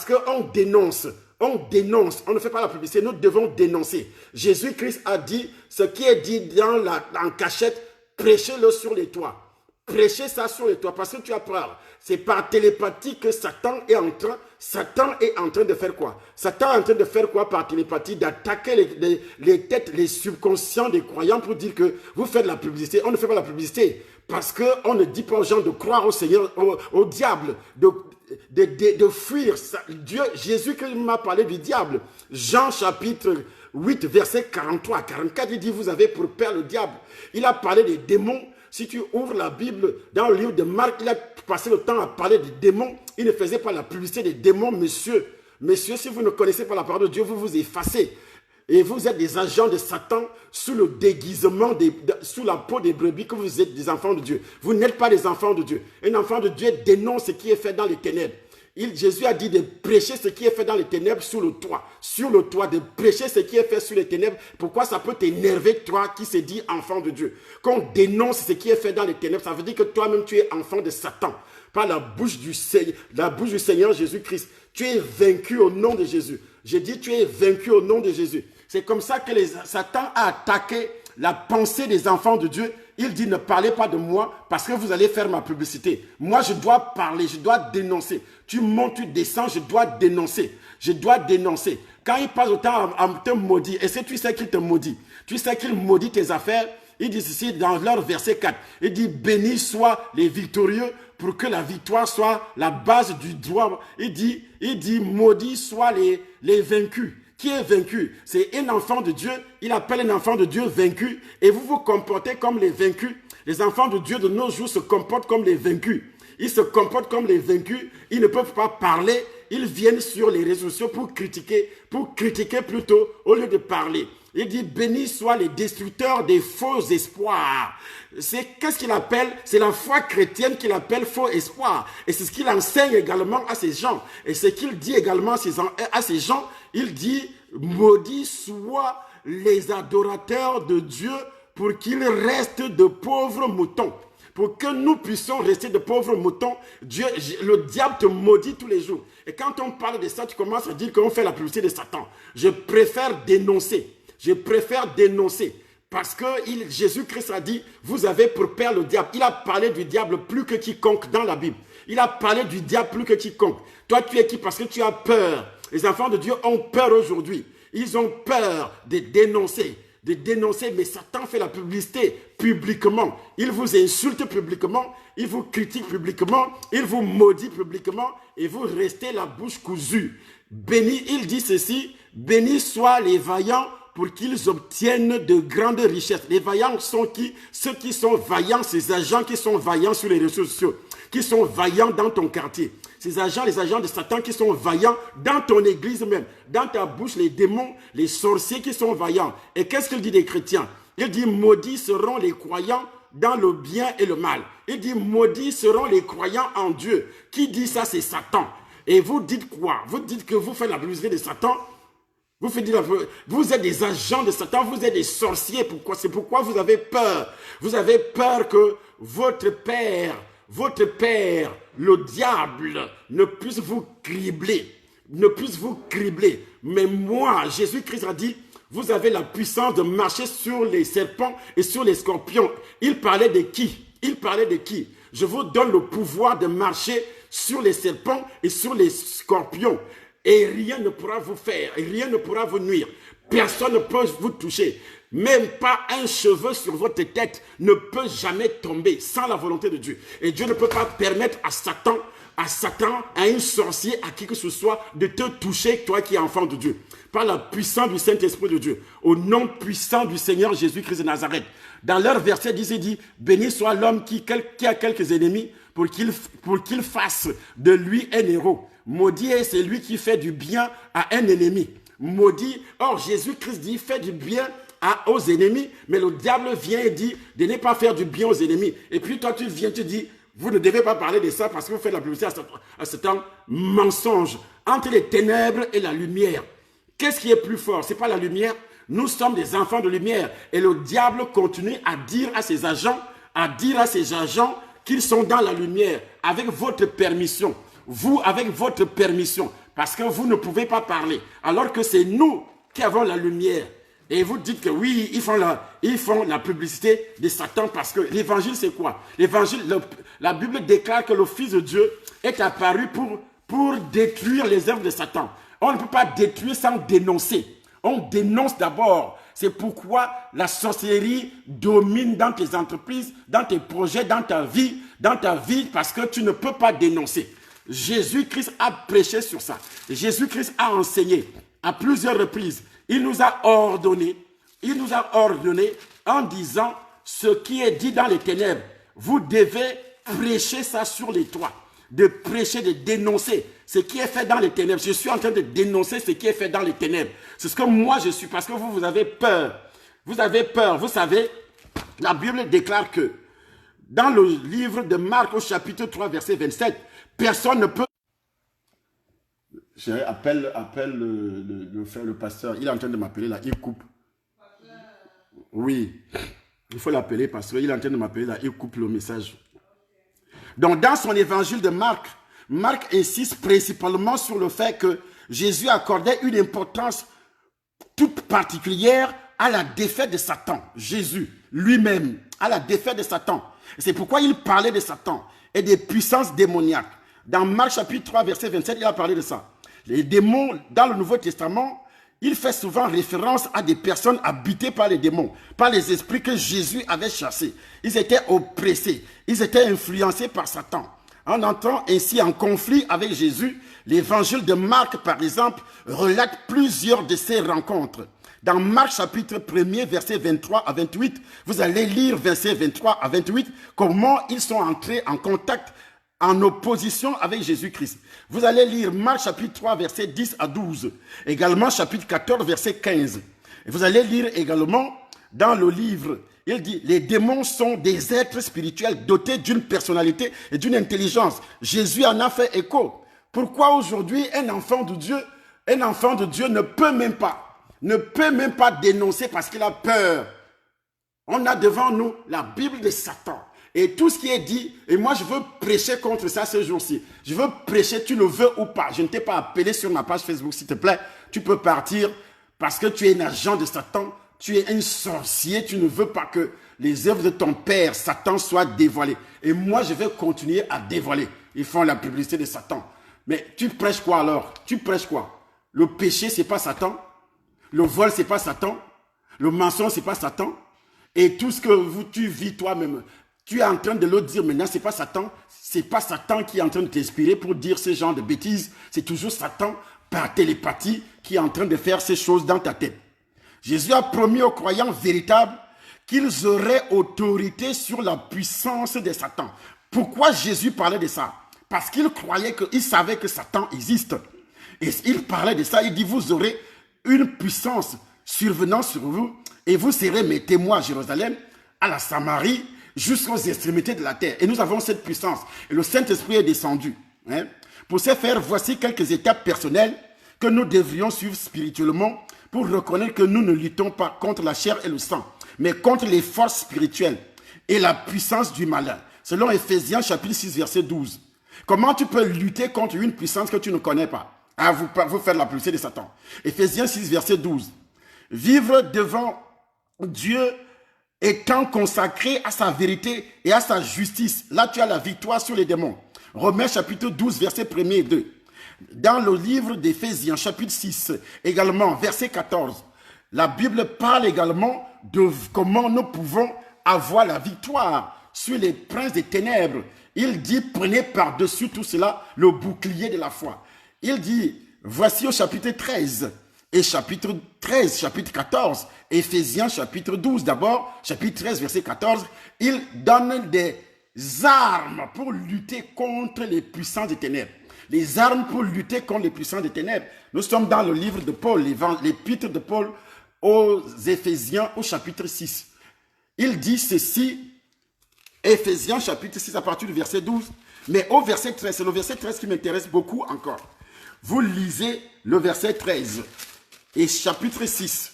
qu'on dénonce. On dénonce, on ne fait pas la publicité, nous devons dénoncer. Jésus-Christ a dit, ce qui est dit en cachette, prêchez-le sur les toits. Prêchez ça sur les toits parce que tu as peur. C'est par télépathie que Satan est en train de faire quoi? Satan est en train de faire quoi par télépathie? D'attaquer les têtes, les subconscients des croyants pour dire que vous faites la publicité. On ne fait pas la publicité parce qu'on ne dit pas aux gens de croire au Seigneur, au diable, de fuir. Dieu, Jésus qui m'a parlé du diable. Jean chapitre 8, verset 43 à 44, il dit, vous avez pour père le diable. Il a parlé des démons. Si tu ouvres la Bible, dans le livre de Marc, il a passé le temps à parler des démons. Il ne faisait pas la publicité des démons, monsieur. Messieurs, si vous ne connaissez pas la parole de Dieu, vous vous effacez. Et vous êtes des agents de Satan sous le déguisement, sous la peau des brebis, que vous êtes des enfants de Dieu. Vous n'êtes pas des enfants de Dieu. Un enfant de Dieu dénonce ce qui est fait dans les ténèbres. Jésus a dit de prêcher ce qui est fait dans les ténèbres sur le toit, de prêcher ce qui est fait sur les ténèbres. Pourquoi ça peut t'énerver, toi qui se dis enfant de Dieu? Qu'on dénonce ce qui est fait dans les ténèbres, ça veut dire que toi-même tu es enfant de Satan. Par la bouche du Seigneur Jésus-Christ. Tu es vaincu au nom de Jésus. J'ai dit tu es vaincu au nom de Jésus. C'est comme ça que Satan a attaqué la pensée des enfants de Dieu. Il dit, ne parlez pas de moi parce que vous allez faire ma publicité. Moi, je dois parler, je dois dénoncer. Tu montes, tu descends, je dois dénoncer. Je dois dénoncer. Quand il passe autant à te maudire, est-ce que tu sais qu'il te maudit? Tu sais qu'il maudit tes affaires? Il dit ceci dans leur verset 4. Il dit, bénis soient les victorieux pour que la victoire soit la base du droit. Il dit, maudits soient les vaincus. Qui est vaincu? C'est un enfant de Dieu. Il appelle un enfant de Dieu vaincu. Et vous vous comportez comme les vaincus. Les enfants de Dieu de nos jours se comportent comme les vaincus. Ils se comportent comme les vaincus. Ils ne peuvent pas parler. Ils viennent sur les réseaux sociaux pour critiquer plutôt au lieu de parler. Il dit, bénis soient les destructeurs des faux espoirs. Qu'est-ce qu'il appelle? C'est la foi chrétienne qu'il appelle faux espoir. Et c'est ce qu'il enseigne également à ces gens. Et ce qu'il dit également à ces gens, il dit, maudits soient les adorateurs de Dieu pour qu'ils restent de pauvres moutons. Pour que nous puissions rester de pauvres moutons, le diable te maudit tous les jours. Et quand on parle de ça, tu commences à dire qu'on fait la publicité de Satan. Je préfère dénoncer. Parce que Jésus-Christ a dit, vous avez pour père le diable. Il a parlé du diable plus que quiconque dans la Bible. Il a parlé du diable plus que quiconque. Toi, tu es qui? Parce que tu as peur. Les enfants de Dieu ont peur aujourd'hui. Ils ont peur de dénoncer, mais Satan fait la publicité publiquement. Il vous insulte publiquement, il vous critique publiquement, il vous maudit publiquement et vous restez la bouche cousue. Béni, il dit ceci, bénis soient les vaillants pour qu'ils obtiennent de grandes richesses. Les vaillants sont qui? Ceux qui sont vaillants, ces agents qui sont vaillants sur les réseaux sociaux, qui sont vaillants dans ton quartier. Ces agents, les agents de Satan qui sont vaillants dans ton église même, dans ta bouche, les démons, les sorciers qui sont vaillants. Et qu'est-ce qu'il dit des chrétiens? Il dit, maudits seront les croyants dans le bien et le mal. Il dit, maudits seront les croyants en Dieu. Qui dit ça? C'est Satan. Et vous dites quoi? Vous dites que vous faites la publicité de Satan? Vous êtes des agents de Satan, vous êtes des sorciers. Pourquoi? C'est pourquoi vous avez peur. Vous avez peur que votre père, le diable, ne puisse vous cribler. Mais moi, Jésus-Christ a dit, vous avez la puissance de marcher sur les serpents et sur les scorpions. Il parlait de qui? Je vous donne le pouvoir de marcher sur les serpents et sur les scorpions. Et rien ne pourra vous faire, rien ne pourra vous nuire. Personne ne peut vous toucher. Même pas un cheveu sur votre tête ne peut jamais tomber sans la volonté de Dieu. Et Dieu ne peut pas permettre à Satan, à un sorcier, à qui que ce soit, de te toucher, toi qui es enfant de Dieu. Par la puissance du Saint-Esprit de Dieu, au nom puissant du Seigneur Jésus-Christ de Nazareth. Dans leur verset, il dit, béni soit l'homme qui a quelques ennemis pour qu'il fasse de lui un héros. Maudit est celui qui fait du bien à un ennemi. Maudit, or Jésus-Christ dit, fait du bien aux ennemis, mais le diable vient et dit de ne pas faire du bien aux ennemis. Et puis toi, tu viens, tu dis, vous ne devez pas parler de ça parce que vous faites la publicité à ce temps mensonge. Entre les ténèbres et la lumière, qu'est-ce qui est plus fort? Ce n'est pas la lumière. Nous sommes des enfants de lumière. Et le diable continue à dire à ses agents, qu'ils sont dans la lumière, avec votre permission. Vous, avec votre permission, parce que vous ne pouvez pas parler, alors que c'est nous qui avons la lumière. Et vous dites que oui, ils font la publicité de Satan, parce que l'évangile, c'est quoi? L'évangile, la Bible déclare que le Fils de Dieu est apparu pour détruire les œuvres de Satan. On ne peut pas détruire sans dénoncer. On dénonce d'abord. C'est pourquoi la sorcellerie domine dans tes entreprises, dans tes projets, dans ta vie, parce que tu ne peux pas dénoncer. Jésus-Christ a prêché sur ça. Jésus-Christ a enseigné à plusieurs reprises. Il nous a ordonné en disant ce qui est dit dans les ténèbres. Vous devez prêcher ça sur les toits. De prêcher, de dénoncer ce qui est fait dans les ténèbres. Je suis en train de dénoncer ce qui est fait dans les ténèbres. C'est ce que moi je suis, parce que vous avez peur. Vous avez peur. Vous savez, la Bible déclare que dans le livre de Marc au chapitre 3, verset 27, personne ne peut... Appelle le frère, le pasteur. Il est en train de m'appeler là, il coupe. Oui, il faut l'appeler parce qu'il est en train de m'appeler là, il coupe le message. Donc dans son évangile de Marc, Marc insiste principalement sur le fait que Jésus accordait une importance toute particulière à la défaite de Satan. Jésus lui-même, à la défaite de Satan. C'est pourquoi il parlait de Satan et des puissances démoniaques. Dans Marc chapitre 3, verset 27, il a parlé de ça. Les démons, dans le Nouveau Testament, il fait souvent référence à des personnes habitées par les démons, par les esprits que Jésus avait chassés. Ils étaient oppressés, ils étaient influencés par Satan. En entrant ainsi en conflit avec Jésus, l'évangile de Marc, par exemple, relate plusieurs de ces rencontres. Dans Marc chapitre 1er, verset 23 à 28, vous allez lire verset 23 à 28, comment ils sont entrés en contact, en opposition avec Jésus-Christ. Vous allez lire Marc chapitre 3, verset 10 à 12. Également chapitre 14, verset 15. Et vous allez lire également dans le livre, il dit, les démons sont des êtres spirituels dotés d'une personnalité et d'une intelligence. Jésus en a fait écho. Pourquoi aujourd'hui un enfant de Dieu ne peut même pas dénoncer parce qu'il a peur. On a devant nous la Bible de Satan. Et tout ce qui est dit, et moi je veux prêcher contre ça ce jour-ci. Je veux prêcher, tu le veux ou pas. Je ne t'ai pas appelé sur ma page Facebook, s'il te plaît. Tu peux partir parce que tu es un agent de Satan. tu es un sorcier, tu ne veux pas que les œuvres de ton père, Satan, soient dévoilées. Et moi, je vais continuer à dévoiler. Ils font la publicité de Satan. Mais tu prêches quoi alors? Tu prêches quoi? Le péché, c'est pas Satan. Le vol, c'est pas Satan. Le mensonge, c'est pas Satan. Et tout ce que tu vis toi-même, tu es en train de le dire maintenant, c'est pas Satan. C'est pas Satan qui est en train de t'inspirer pour dire ce genre de bêtises. C'est toujours Satan, par télépathie, qui est en train de faire ces choses dans ta tête. Jésus a promis aux croyants véritables qu'ils auraient autorité sur la puissance de Satan. Pourquoi Jésus parlait de ça? Parce qu'il croyait il savait que Satan existe. Et il parlait de ça, il dit, vous aurez une puissance survenant sur vous et vous serez mes témoins à Jérusalem, à la Samarie, jusqu'aux extrémités de la terre. Et nous avons cette puissance. Et le Saint-Esprit est descendu. Pour ce faire, voici quelques étapes personnelles que nous devrions suivre spirituellement pour reconnaître que nous ne luttons pas contre la chair et le sang, mais contre les forces spirituelles et la puissance du malin. Selon Éphésiens chapitre 6, verset 12. Comment tu peux lutter contre une puissance que tu ne connais pas? Vous faites la publicité de Satan. Éphésiens 6, verset 12. Vivre devant Dieu étant consacré à sa vérité et à sa justice. Là, tu as la victoire sur les démons. Romains chapitre 12, verset 1 et 2. Dans le livre d'Éphésiens chapitre 6, également, verset 14, la Bible parle également de comment nous pouvons avoir la victoire sur les princes des ténèbres. Il dit, prenez par-dessus tout cela le bouclier de la foi. Il dit, voici au chapitre 13, et chapitre 13, chapitre 14, Éphésiens chapitre 12 d'abord, chapitre 13, verset 14, il donne des armes pour lutter contre les puissances des ténèbres. Les armes pour lutter contre les puissances des ténèbres. Nous sommes dans le livre de Paul, l'épître de Paul aux Éphésiens au chapitre 6. Il dit ceci, Éphésiens chapitre 6 à partir du verset 12, mais au verset 13, c'est le verset 13 qui m'intéresse beaucoup encore. Vous lisez le verset 13 et chapitre 6,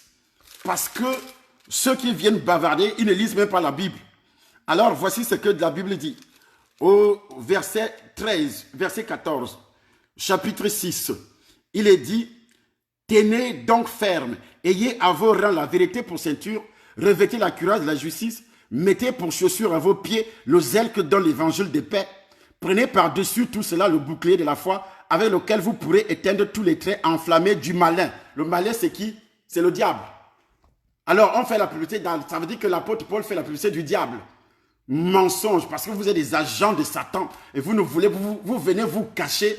parce que ceux qui viennent bavarder, ils ne lisent même pas la Bible. Alors voici ce que la Bible dit. Au verset 13, verset 14, chapitre 6, il est dit, tenez donc ferme, ayez à vos rangs la vérité pour ceinture, revêtez la cuirasse de la justice, mettez pour chaussure à vos pieds le zèle que donne l'évangile de paix, prenez par-dessus tout cela le bouclier de la foi, avec lequel vous pourrez éteindre tous les traits enflammés du malin. Le malin, c'est qui? C'est le diable. Alors, on fait la publicité, ça veut dire que l'apôtre Paul fait la publicité du diable. Mensonge, parce que vous êtes des agents de Satan et vous ne voulez, vous venez vous cacher.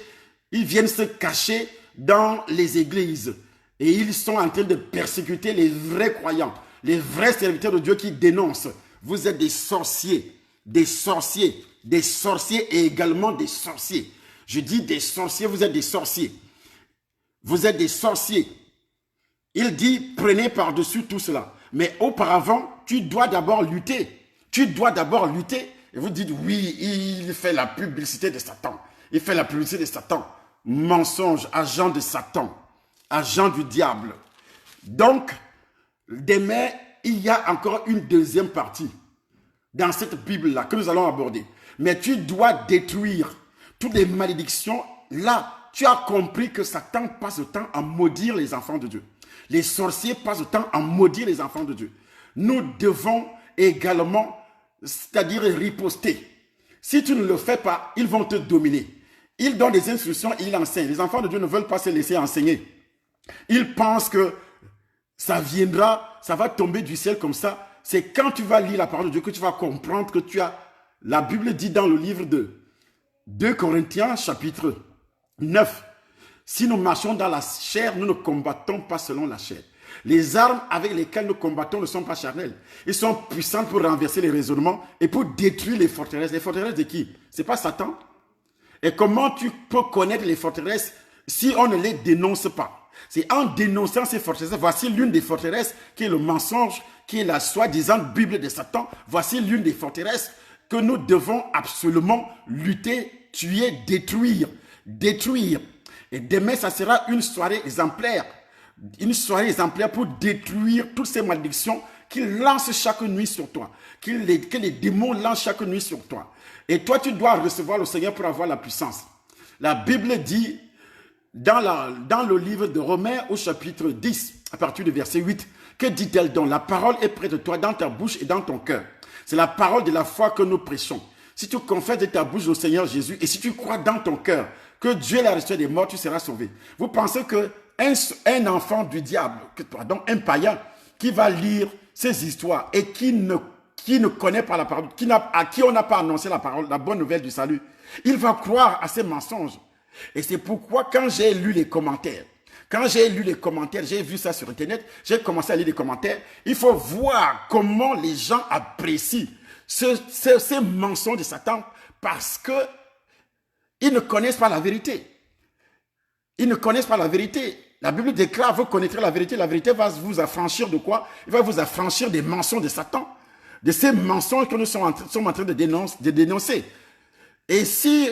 Ils viennent se cacher dans les églises et ils sont en train de persécuter les vrais croyants, les vrais serviteurs de Dieu qui dénoncent. Vous êtes des sorciers, des sorciers, des sorciers et également des sorciers. Je dis des sorciers, vous êtes des sorciers. Vous êtes des sorciers. Il dit, prenez par-dessus tout cela. Mais auparavant, tu dois d'abord lutter. Tu dois d'abord lutter. Et vous dites, oui, il fait la publicité de Satan. Il fait la publicité de Satan. Mensonge, agent de Satan. Agent du diable. Donc, demain, il y a encore une deuxième partie dans cette Bible-là que nous allons aborder. Mais tu dois détruire toutes les malédictions. Là, tu as compris que Satan passe le temps à maudire les enfants de Dieu. Les sorciers passent le temps à maudire les enfants de Dieu. Nous devons également, c'est-à-dire riposter. Si tu ne le fais pas, ils vont te dominer. Ils donnent des instructions et ils enseignent. Les enfants de Dieu ne veulent pas se laisser enseigner. Ils pensent que ça viendra, ça va tomber du ciel comme ça. C'est quand tu vas lire la parole de Dieu que tu vas comprendre que tu as... La Bible dit dans le livre de 2 Corinthiens chapitre 9, si nous marchons dans la chair, nous ne combattons pas selon la chair. Les armes avec lesquelles nous combattons ne sont pas charnelles. Ils sont puissants pour renverser les raisonnements et pour détruire les forteresses. Les forteresses de qui? Ce n'est pas Satan. Et comment tu peux connaître les forteresses si on ne les dénonce pas? C'est en dénonçant ces forteresses. Voici l'une des forteresses qui est le mensonge, qui est la soi-disant Bible de Satan. Voici l'une des forteresses que nous devons absolument lutter, tuer, détruire. Détruire. Et demain, ça sera une soirée exemplaire. Une soirée exemplaire pour détruire toutes ces malédictions qu'ils lancent chaque nuit sur toi. Que les démons lancent chaque nuit sur toi. Et toi, tu dois recevoir le Seigneur pour avoir la puissance. La Bible dit, dans le livre de Romains au chapitre 10, à partir du verset 8, que dit-elle donc? La parole est près de toi, dans ta bouche et dans ton cœur. C'est la parole de la foi que nous prêchons. Si tu confesses de ta bouche au Seigneur Jésus et si tu crois dans ton cœur que Dieu est la ressuscité des morts, tu seras sauvé. Vous pensez qu'un enfant du diable, donc un païen, qui va lire ces histoires et qui ne connaît pas la parole, à qui on n'a pas annoncé la parole, la bonne nouvelle du salut, il va croire à ces mensonges. Et c'est pourquoi quand j'ai lu les commentaires, j'ai vu ça sur Internet, j'ai commencé à lire les commentaires, il faut voir comment les gens apprécient ces mensonges de Satan parce qu'ils ne connaissent pas la vérité. Ils ne connaissent pas la vérité. La Bible déclare, vous connaîtrez la vérité va vous affranchir de quoi? Il va vous affranchir des mensonges de Satan, de ces mensonges que nous sommes en train de dénoncer. Et si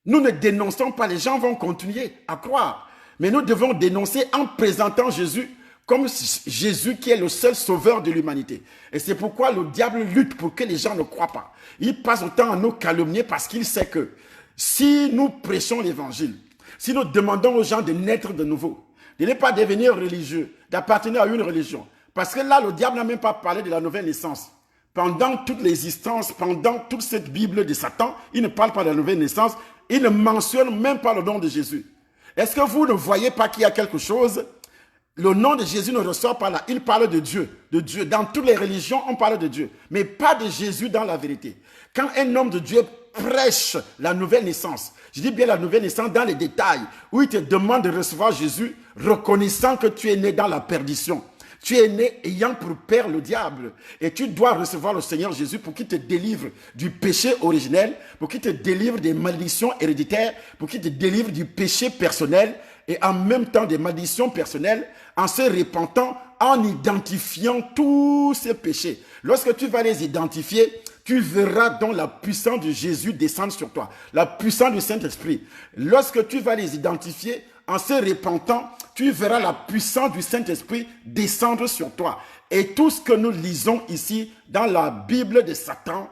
nous ne dénonçons pas, les gens vont continuer à croire. Mais nous devons dénoncer en présentant Jésus comme Jésus qui est le seul sauveur de l'humanité. Et c'est pourquoi le diable lutte pour que les gens ne croient pas. Il passe autant à nous calomnier parce qu'il sait que si nous prêchons l'évangile, si nous demandons aux gens de naître de nouveau, de ne pas devenir religieux, d'appartenir à une religion, parce que là, le diable n'a même pas parlé de la nouvelle naissance. Pendant toute l'existence, pendant toute cette Bible de Satan, il ne parle pas de la nouvelle naissance, il ne mentionne même pas le nom de Jésus. Est-ce que vous ne voyez pas qu'il y a quelque chose? Le nom de Jésus ne ressort pas là. Il parle de Dieu, de Dieu. Dans toutes les religions, on parle de Dieu, mais pas de Jésus dans la vérité. Quand un homme de Dieu prêche la nouvelle naissance, je dis bien la nouvelle naissance dans les détails, où il te demande de recevoir Jésus, reconnaissant que tu es né dans la perdition. Tu es né ayant pour père le diable. Et tu dois recevoir le Seigneur Jésus pour qu'il te délivre du péché originel, pour qu'il te délivre des malédictions héréditaires, pour qu'il te délivre du péché personnel et en même temps des malédictions personnelles, en se repentant, en identifiant tous ces péchés. Lorsque tu vas les identifier, tu verras donc la puissance de Jésus descendre sur toi, la puissance du Saint-Esprit. Lorsque tu vas les identifier, en se repentant, tu verras la puissance du Saint-Esprit descendre sur toi. Et tout ce que nous lisons ici dans la Bible de Satan,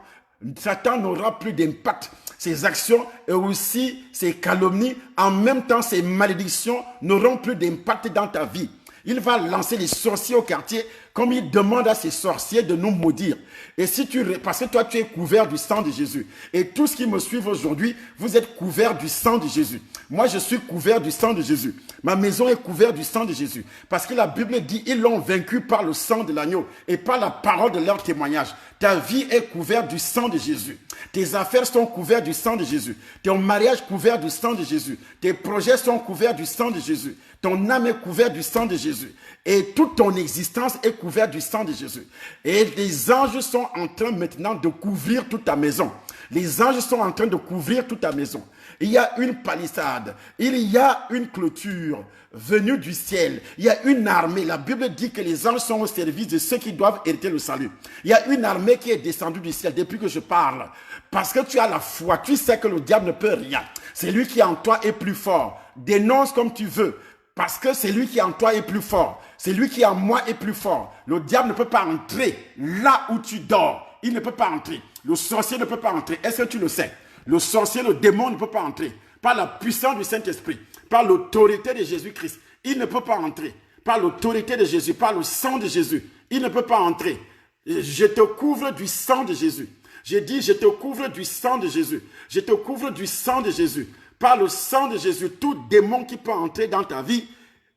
Satan n'aura plus d'impact. Ses actions et aussi ses calomnies, en même temps ses malédictions n'auront plus d'impact dans ta vie. Il va lancer les sorciers au quartier comme il demande à ces sorciers de nous maudire. Et si parce que toi tu es couvert du sang de Jésus. Et tous qui me suivent aujourd'hui, vous êtes couverts du sang de Jésus. Moi je suis couvert du sang de Jésus. Ma maison est couverte du sang de Jésus. Parce que la Bible dit, ils l'ont vaincu par le sang de l'agneau et par la parole de leur témoignage. Ta vie est couverte du sang de Jésus. Tes affaires sont couvertes du sang de Jésus. Ton mariage couvert du sang de Jésus. Tes projets sont couverts du sang de Jésus. Ton âme est couverte du sang de Jésus. Et toute ton existence est couverte du sang de Jésus. Et les anges sont en train maintenant de couvrir toute ta maison. Les anges sont en train de couvrir toute ta maison. Il y a une palissade. Il y a une clôture venue du ciel. Il y a une armée. La Bible dit que les anges sont au service de ceux qui doivent hériter le salut. Il y a une armée qui est descendue du ciel depuis que je parle. Parce que tu as la foi. Tu sais que le diable ne peut rien. C'est lui qui en toi est plus fort. Dénonce comme tu veux. Parce que c'est lui qui en toi est plus fort. C'est lui qui en moi est plus fort. Le diable ne peut pas entrer là où tu dors. Il ne peut pas entrer. Le sorcier ne peut pas entrer. Est-ce que tu le sais? Le sorcier, le démon ne peut pas entrer. Par la puissance du Saint-Esprit, par l'autorité de Jésus-Christ, il ne peut pas entrer. Par l'autorité de Jésus, par le sang de Jésus, il ne peut pas entrer. Je te couvre du sang de Jésus. J'ai dit, je te couvre du sang de Jésus. Je te couvre du sang de Jésus. Par le sang de Jésus, tout démon qui peut entrer dans ta vie,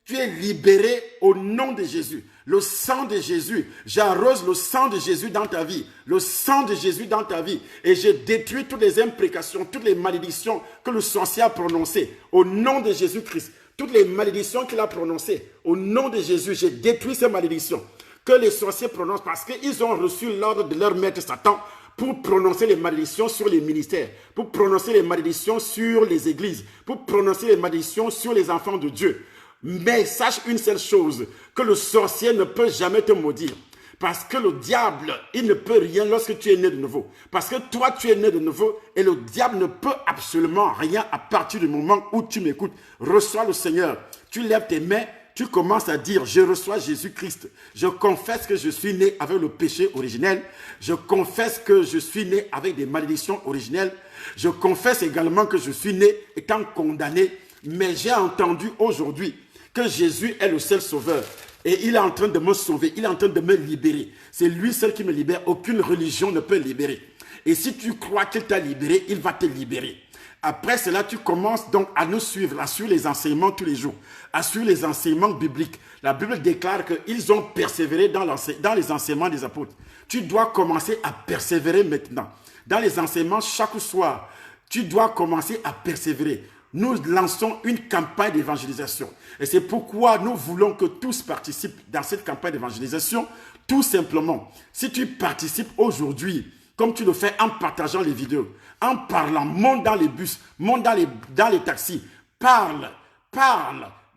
tu es libéré au nom de Jésus. Le sang de Jésus, j'arrose le sang de Jésus dans ta vie. Le sang de Jésus dans ta vie. Et je détruis toutes les imprécations, toutes les malédictions que le sorcier a prononcées. Au nom de Jésus-Christ. Toutes les malédictions qu'il a prononcées. Au nom de Jésus, je détruis ces malédictions que les sorciers prononcent parce qu'ils ont reçu l'ordre de leur maître Satan pour prononcer les malédictions sur les ministères, pour prononcer les malédictions sur les églises, pour prononcer les malédictions sur les enfants de Dieu. Mais sache une seule chose, que le sorcier ne peut jamais te maudire. Parce que le diable, il ne peut rien lorsque tu es né de nouveau. Parce que toi, tu es né de nouveau et le diable ne peut absolument rien à partir du moment où tu m'écoutes. Reçois le Seigneur. Tu lèves tes mains, tu commences à dire, je reçois Jésus-Christ. Je confesse que je suis né avec le péché originel. Je confesse que je suis né avec des malédictions originelles. Je confesse également que je suis né étant condamné. Mais j'ai entendu aujourd'hui que Jésus est le seul sauveur. Et il est en train de me sauver, il est en train de me libérer. C'est lui seul qui me libère, aucune religion ne peut libérer. Et si tu crois qu'il t'a libéré, il va te libérer. Après cela, tu commences donc à nous suivre, à suivre les enseignements tous les jours, à suivre les enseignements bibliques. La Bible déclare qu'ils ont persévéré dans les enseignements des apôtres. Tu dois commencer à persévérer maintenant. Dans les enseignements, chaque soir, tu dois commencer à persévérer. Nous lançons une campagne d'évangélisation. Et c'est pourquoi nous voulons que tous participent dans cette campagne d'évangélisation. Tout simplement, si tu participes aujourd'hui, comme tu le fais en partageant les vidéos, en parlant, monte dans les bus, monte dans les taxis, parle,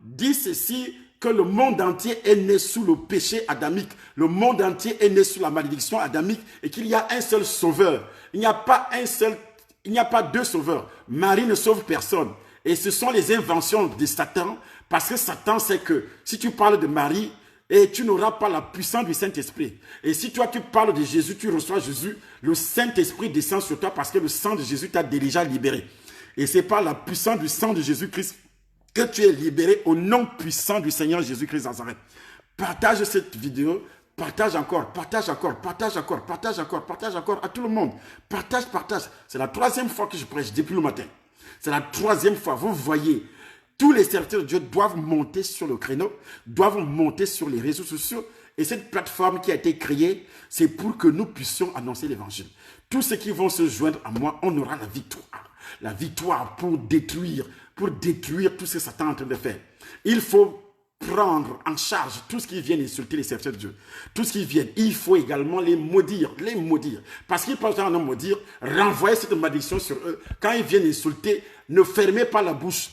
dis ceci, que le monde entier est né sous le péché adamique, le monde entier est né sous la malédiction adamique et qu'il y a un seul sauveur. Il n'y a pas deux sauveurs. Marie ne sauve personne. Et ce sont les inventions de Satan, parce que Satan sait que si tu parles de Marie, et tu n'auras pas la puissance du Saint-Esprit. Et si toi tu parles de Jésus, tu reçois Jésus, le Saint-Esprit descend sur toi parce que le sang de Jésus t'a déjà libéré. Et c'est par la puissance du sang de Jésus-Christ que tu es libéré au nom puissant du Seigneur Jésus-Christ Nazareth. Partage cette vidéo, partage encore à tout le monde. Partage. C'est la 3e fois que je prêche depuis le matin. C'est la 3e fois. Vous voyez, tous les serviteurs de Dieu doivent monter sur le créneau, doivent monter sur les réseaux sociaux. Et cette plateforme qui a été créée, c'est pour que nous puissions annoncer l'évangile. Tous ceux qui vont se joindre à moi, on aura la victoire. La victoire pour détruire tout ce que Satan est en train de faire. Il faut prendre en charge tout ce qui vient insulter les serviteurs de Dieu. Tout ce qui vient, il faut également les maudire. Parce qu'ils peuvent en maudire, renvoyer cette malédiction sur eux. Quand ils viennent insulter, ne fermez pas la bouche.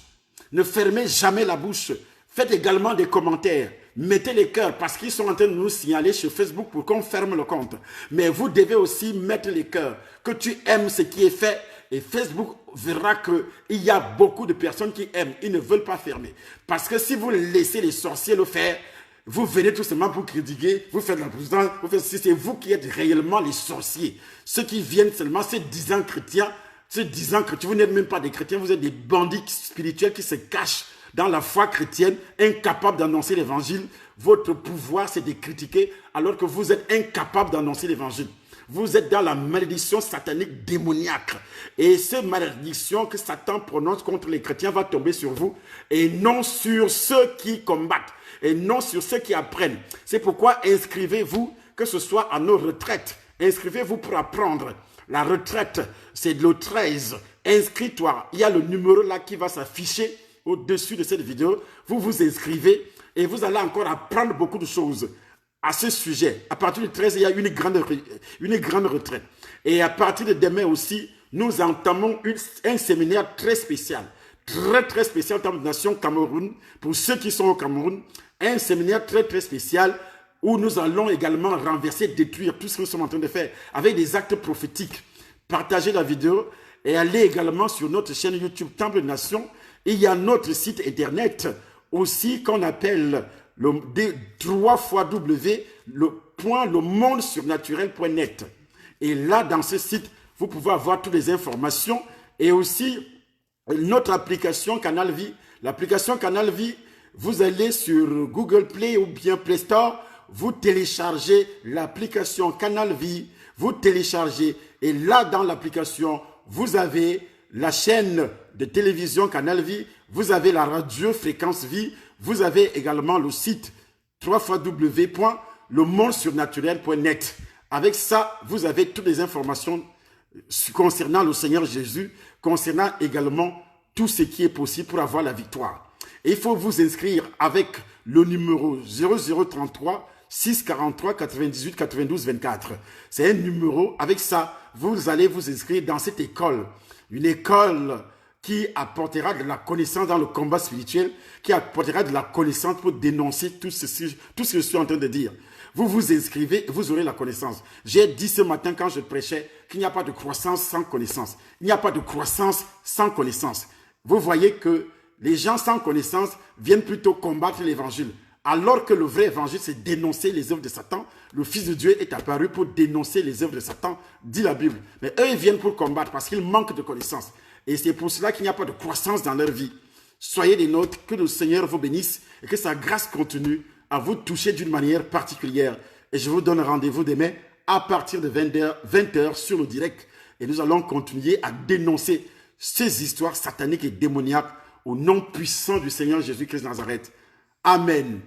Ne fermez jamais la bouche. Faites également des commentaires. Mettez les cœurs parce qu'ils sont en train de nous signaler sur Facebook pour qu'on ferme le compte. Mais vous devez aussi mettre les cœurs. Que tu aimes ce qui est fait. Et Facebook verra qu'il y a beaucoup de personnes qui aiment. Ils ne veulent pas fermer. Parce que si vous laissez les sorciers le faire, vous venez tout simplement pour critiquer, vous faites la présidence, c'est vous qui êtes réellement les sorciers. Ceux qui viennent seulement se disant chrétiens, vous n'êtes même pas des chrétiens, vous êtes des bandits spirituels qui se cachent dans la foi chrétienne, incapables d'annoncer l'évangile. Votre pouvoir, c'est de critiquer alors que vous êtes incapables d'annoncer l'évangile. Vous êtes dans la malédiction satanique démoniaque. Et cette malédiction que Satan prononce contre les chrétiens va tomber sur vous et non sur ceux qui combattent et non sur ceux qui apprennent. C'est pourquoi inscrivez-vous, que ce soit à nos retraites. Inscrivez-vous pour apprendre. La retraite, c'est le 13. Inscris-toi. Il y a le numéro là qui va s'afficher au-dessus de cette vidéo. Vous vous inscrivez et vous allez encore apprendre beaucoup de choses à ce sujet. À partir du 13, il y a une grande retraite. Et à partir de demain aussi, nous entamons un séminaire très spécial. Très spécial dans la nation Cameroun. Pour ceux qui sont au Cameroun, un séminaire très spécial où nous allons également renverser, détruire tout ce que nous sommes en train de faire avec des actes prophétiques. Partagez la vidéo et allez également sur notre chaîne YouTube Temple de Nation. Il y a notre site internet aussi qu'on appelle le www.lemondesurnaturel.net. Et là, dans ce site, vous pouvez avoir toutes les informations et aussi notre application Canal Vie. L'application Canal Vie, vous allez sur Google Play ou bien Play Store, vous téléchargez l'application Canal Vie, vous téléchargez et là, dans l'application, vous avez la chaîne de télévision Canal Vie, vous avez la radio Fréquence Vie, vous avez également le site www.lemondesurnaturel.net. Avec ça, vous avez toutes les informations concernant le Seigneur Jésus, concernant également tout ce qui est possible pour avoir la victoire. Et il faut vous inscrire avec le numéro 0033 643 98 92 24. C'est un numéro, avec ça, vous allez vous inscrire dans cette école. Une école qui apportera de la connaissance dans le combat spirituel, qui apportera de la connaissance pour dénoncer tout ce que je suis en train de dire. Vous vous inscrivez et vous aurez la connaissance. J'ai dit ce matin quand je prêchais qu'il n'y a pas de croissance sans connaissance. Il n'y a pas de croissance sans connaissance. Vous voyez que les gens sans connaissance viennent plutôt combattre l'évangile. Alors que le vrai évangile, c'est dénoncer les œuvres de Satan. Le Fils de Dieu est apparu pour dénoncer les œuvres de Satan, dit la Bible. Mais eux, ils viennent pour combattre parce qu'ils manquent de connaissances. Et c'est pour cela qu'il n'y a pas de croissance dans leur vie. Soyez des nôtres, que le Seigneur vous bénisse et que sa grâce continue à vous toucher d'une manière particulière. Et je vous donne rendez-vous demain à partir de 20h sur le direct. Et nous allons continuer à dénoncer ces histoires sataniques et démoniaques au nom puissant du Seigneur Jésus-Christ de Nazareth. Amen.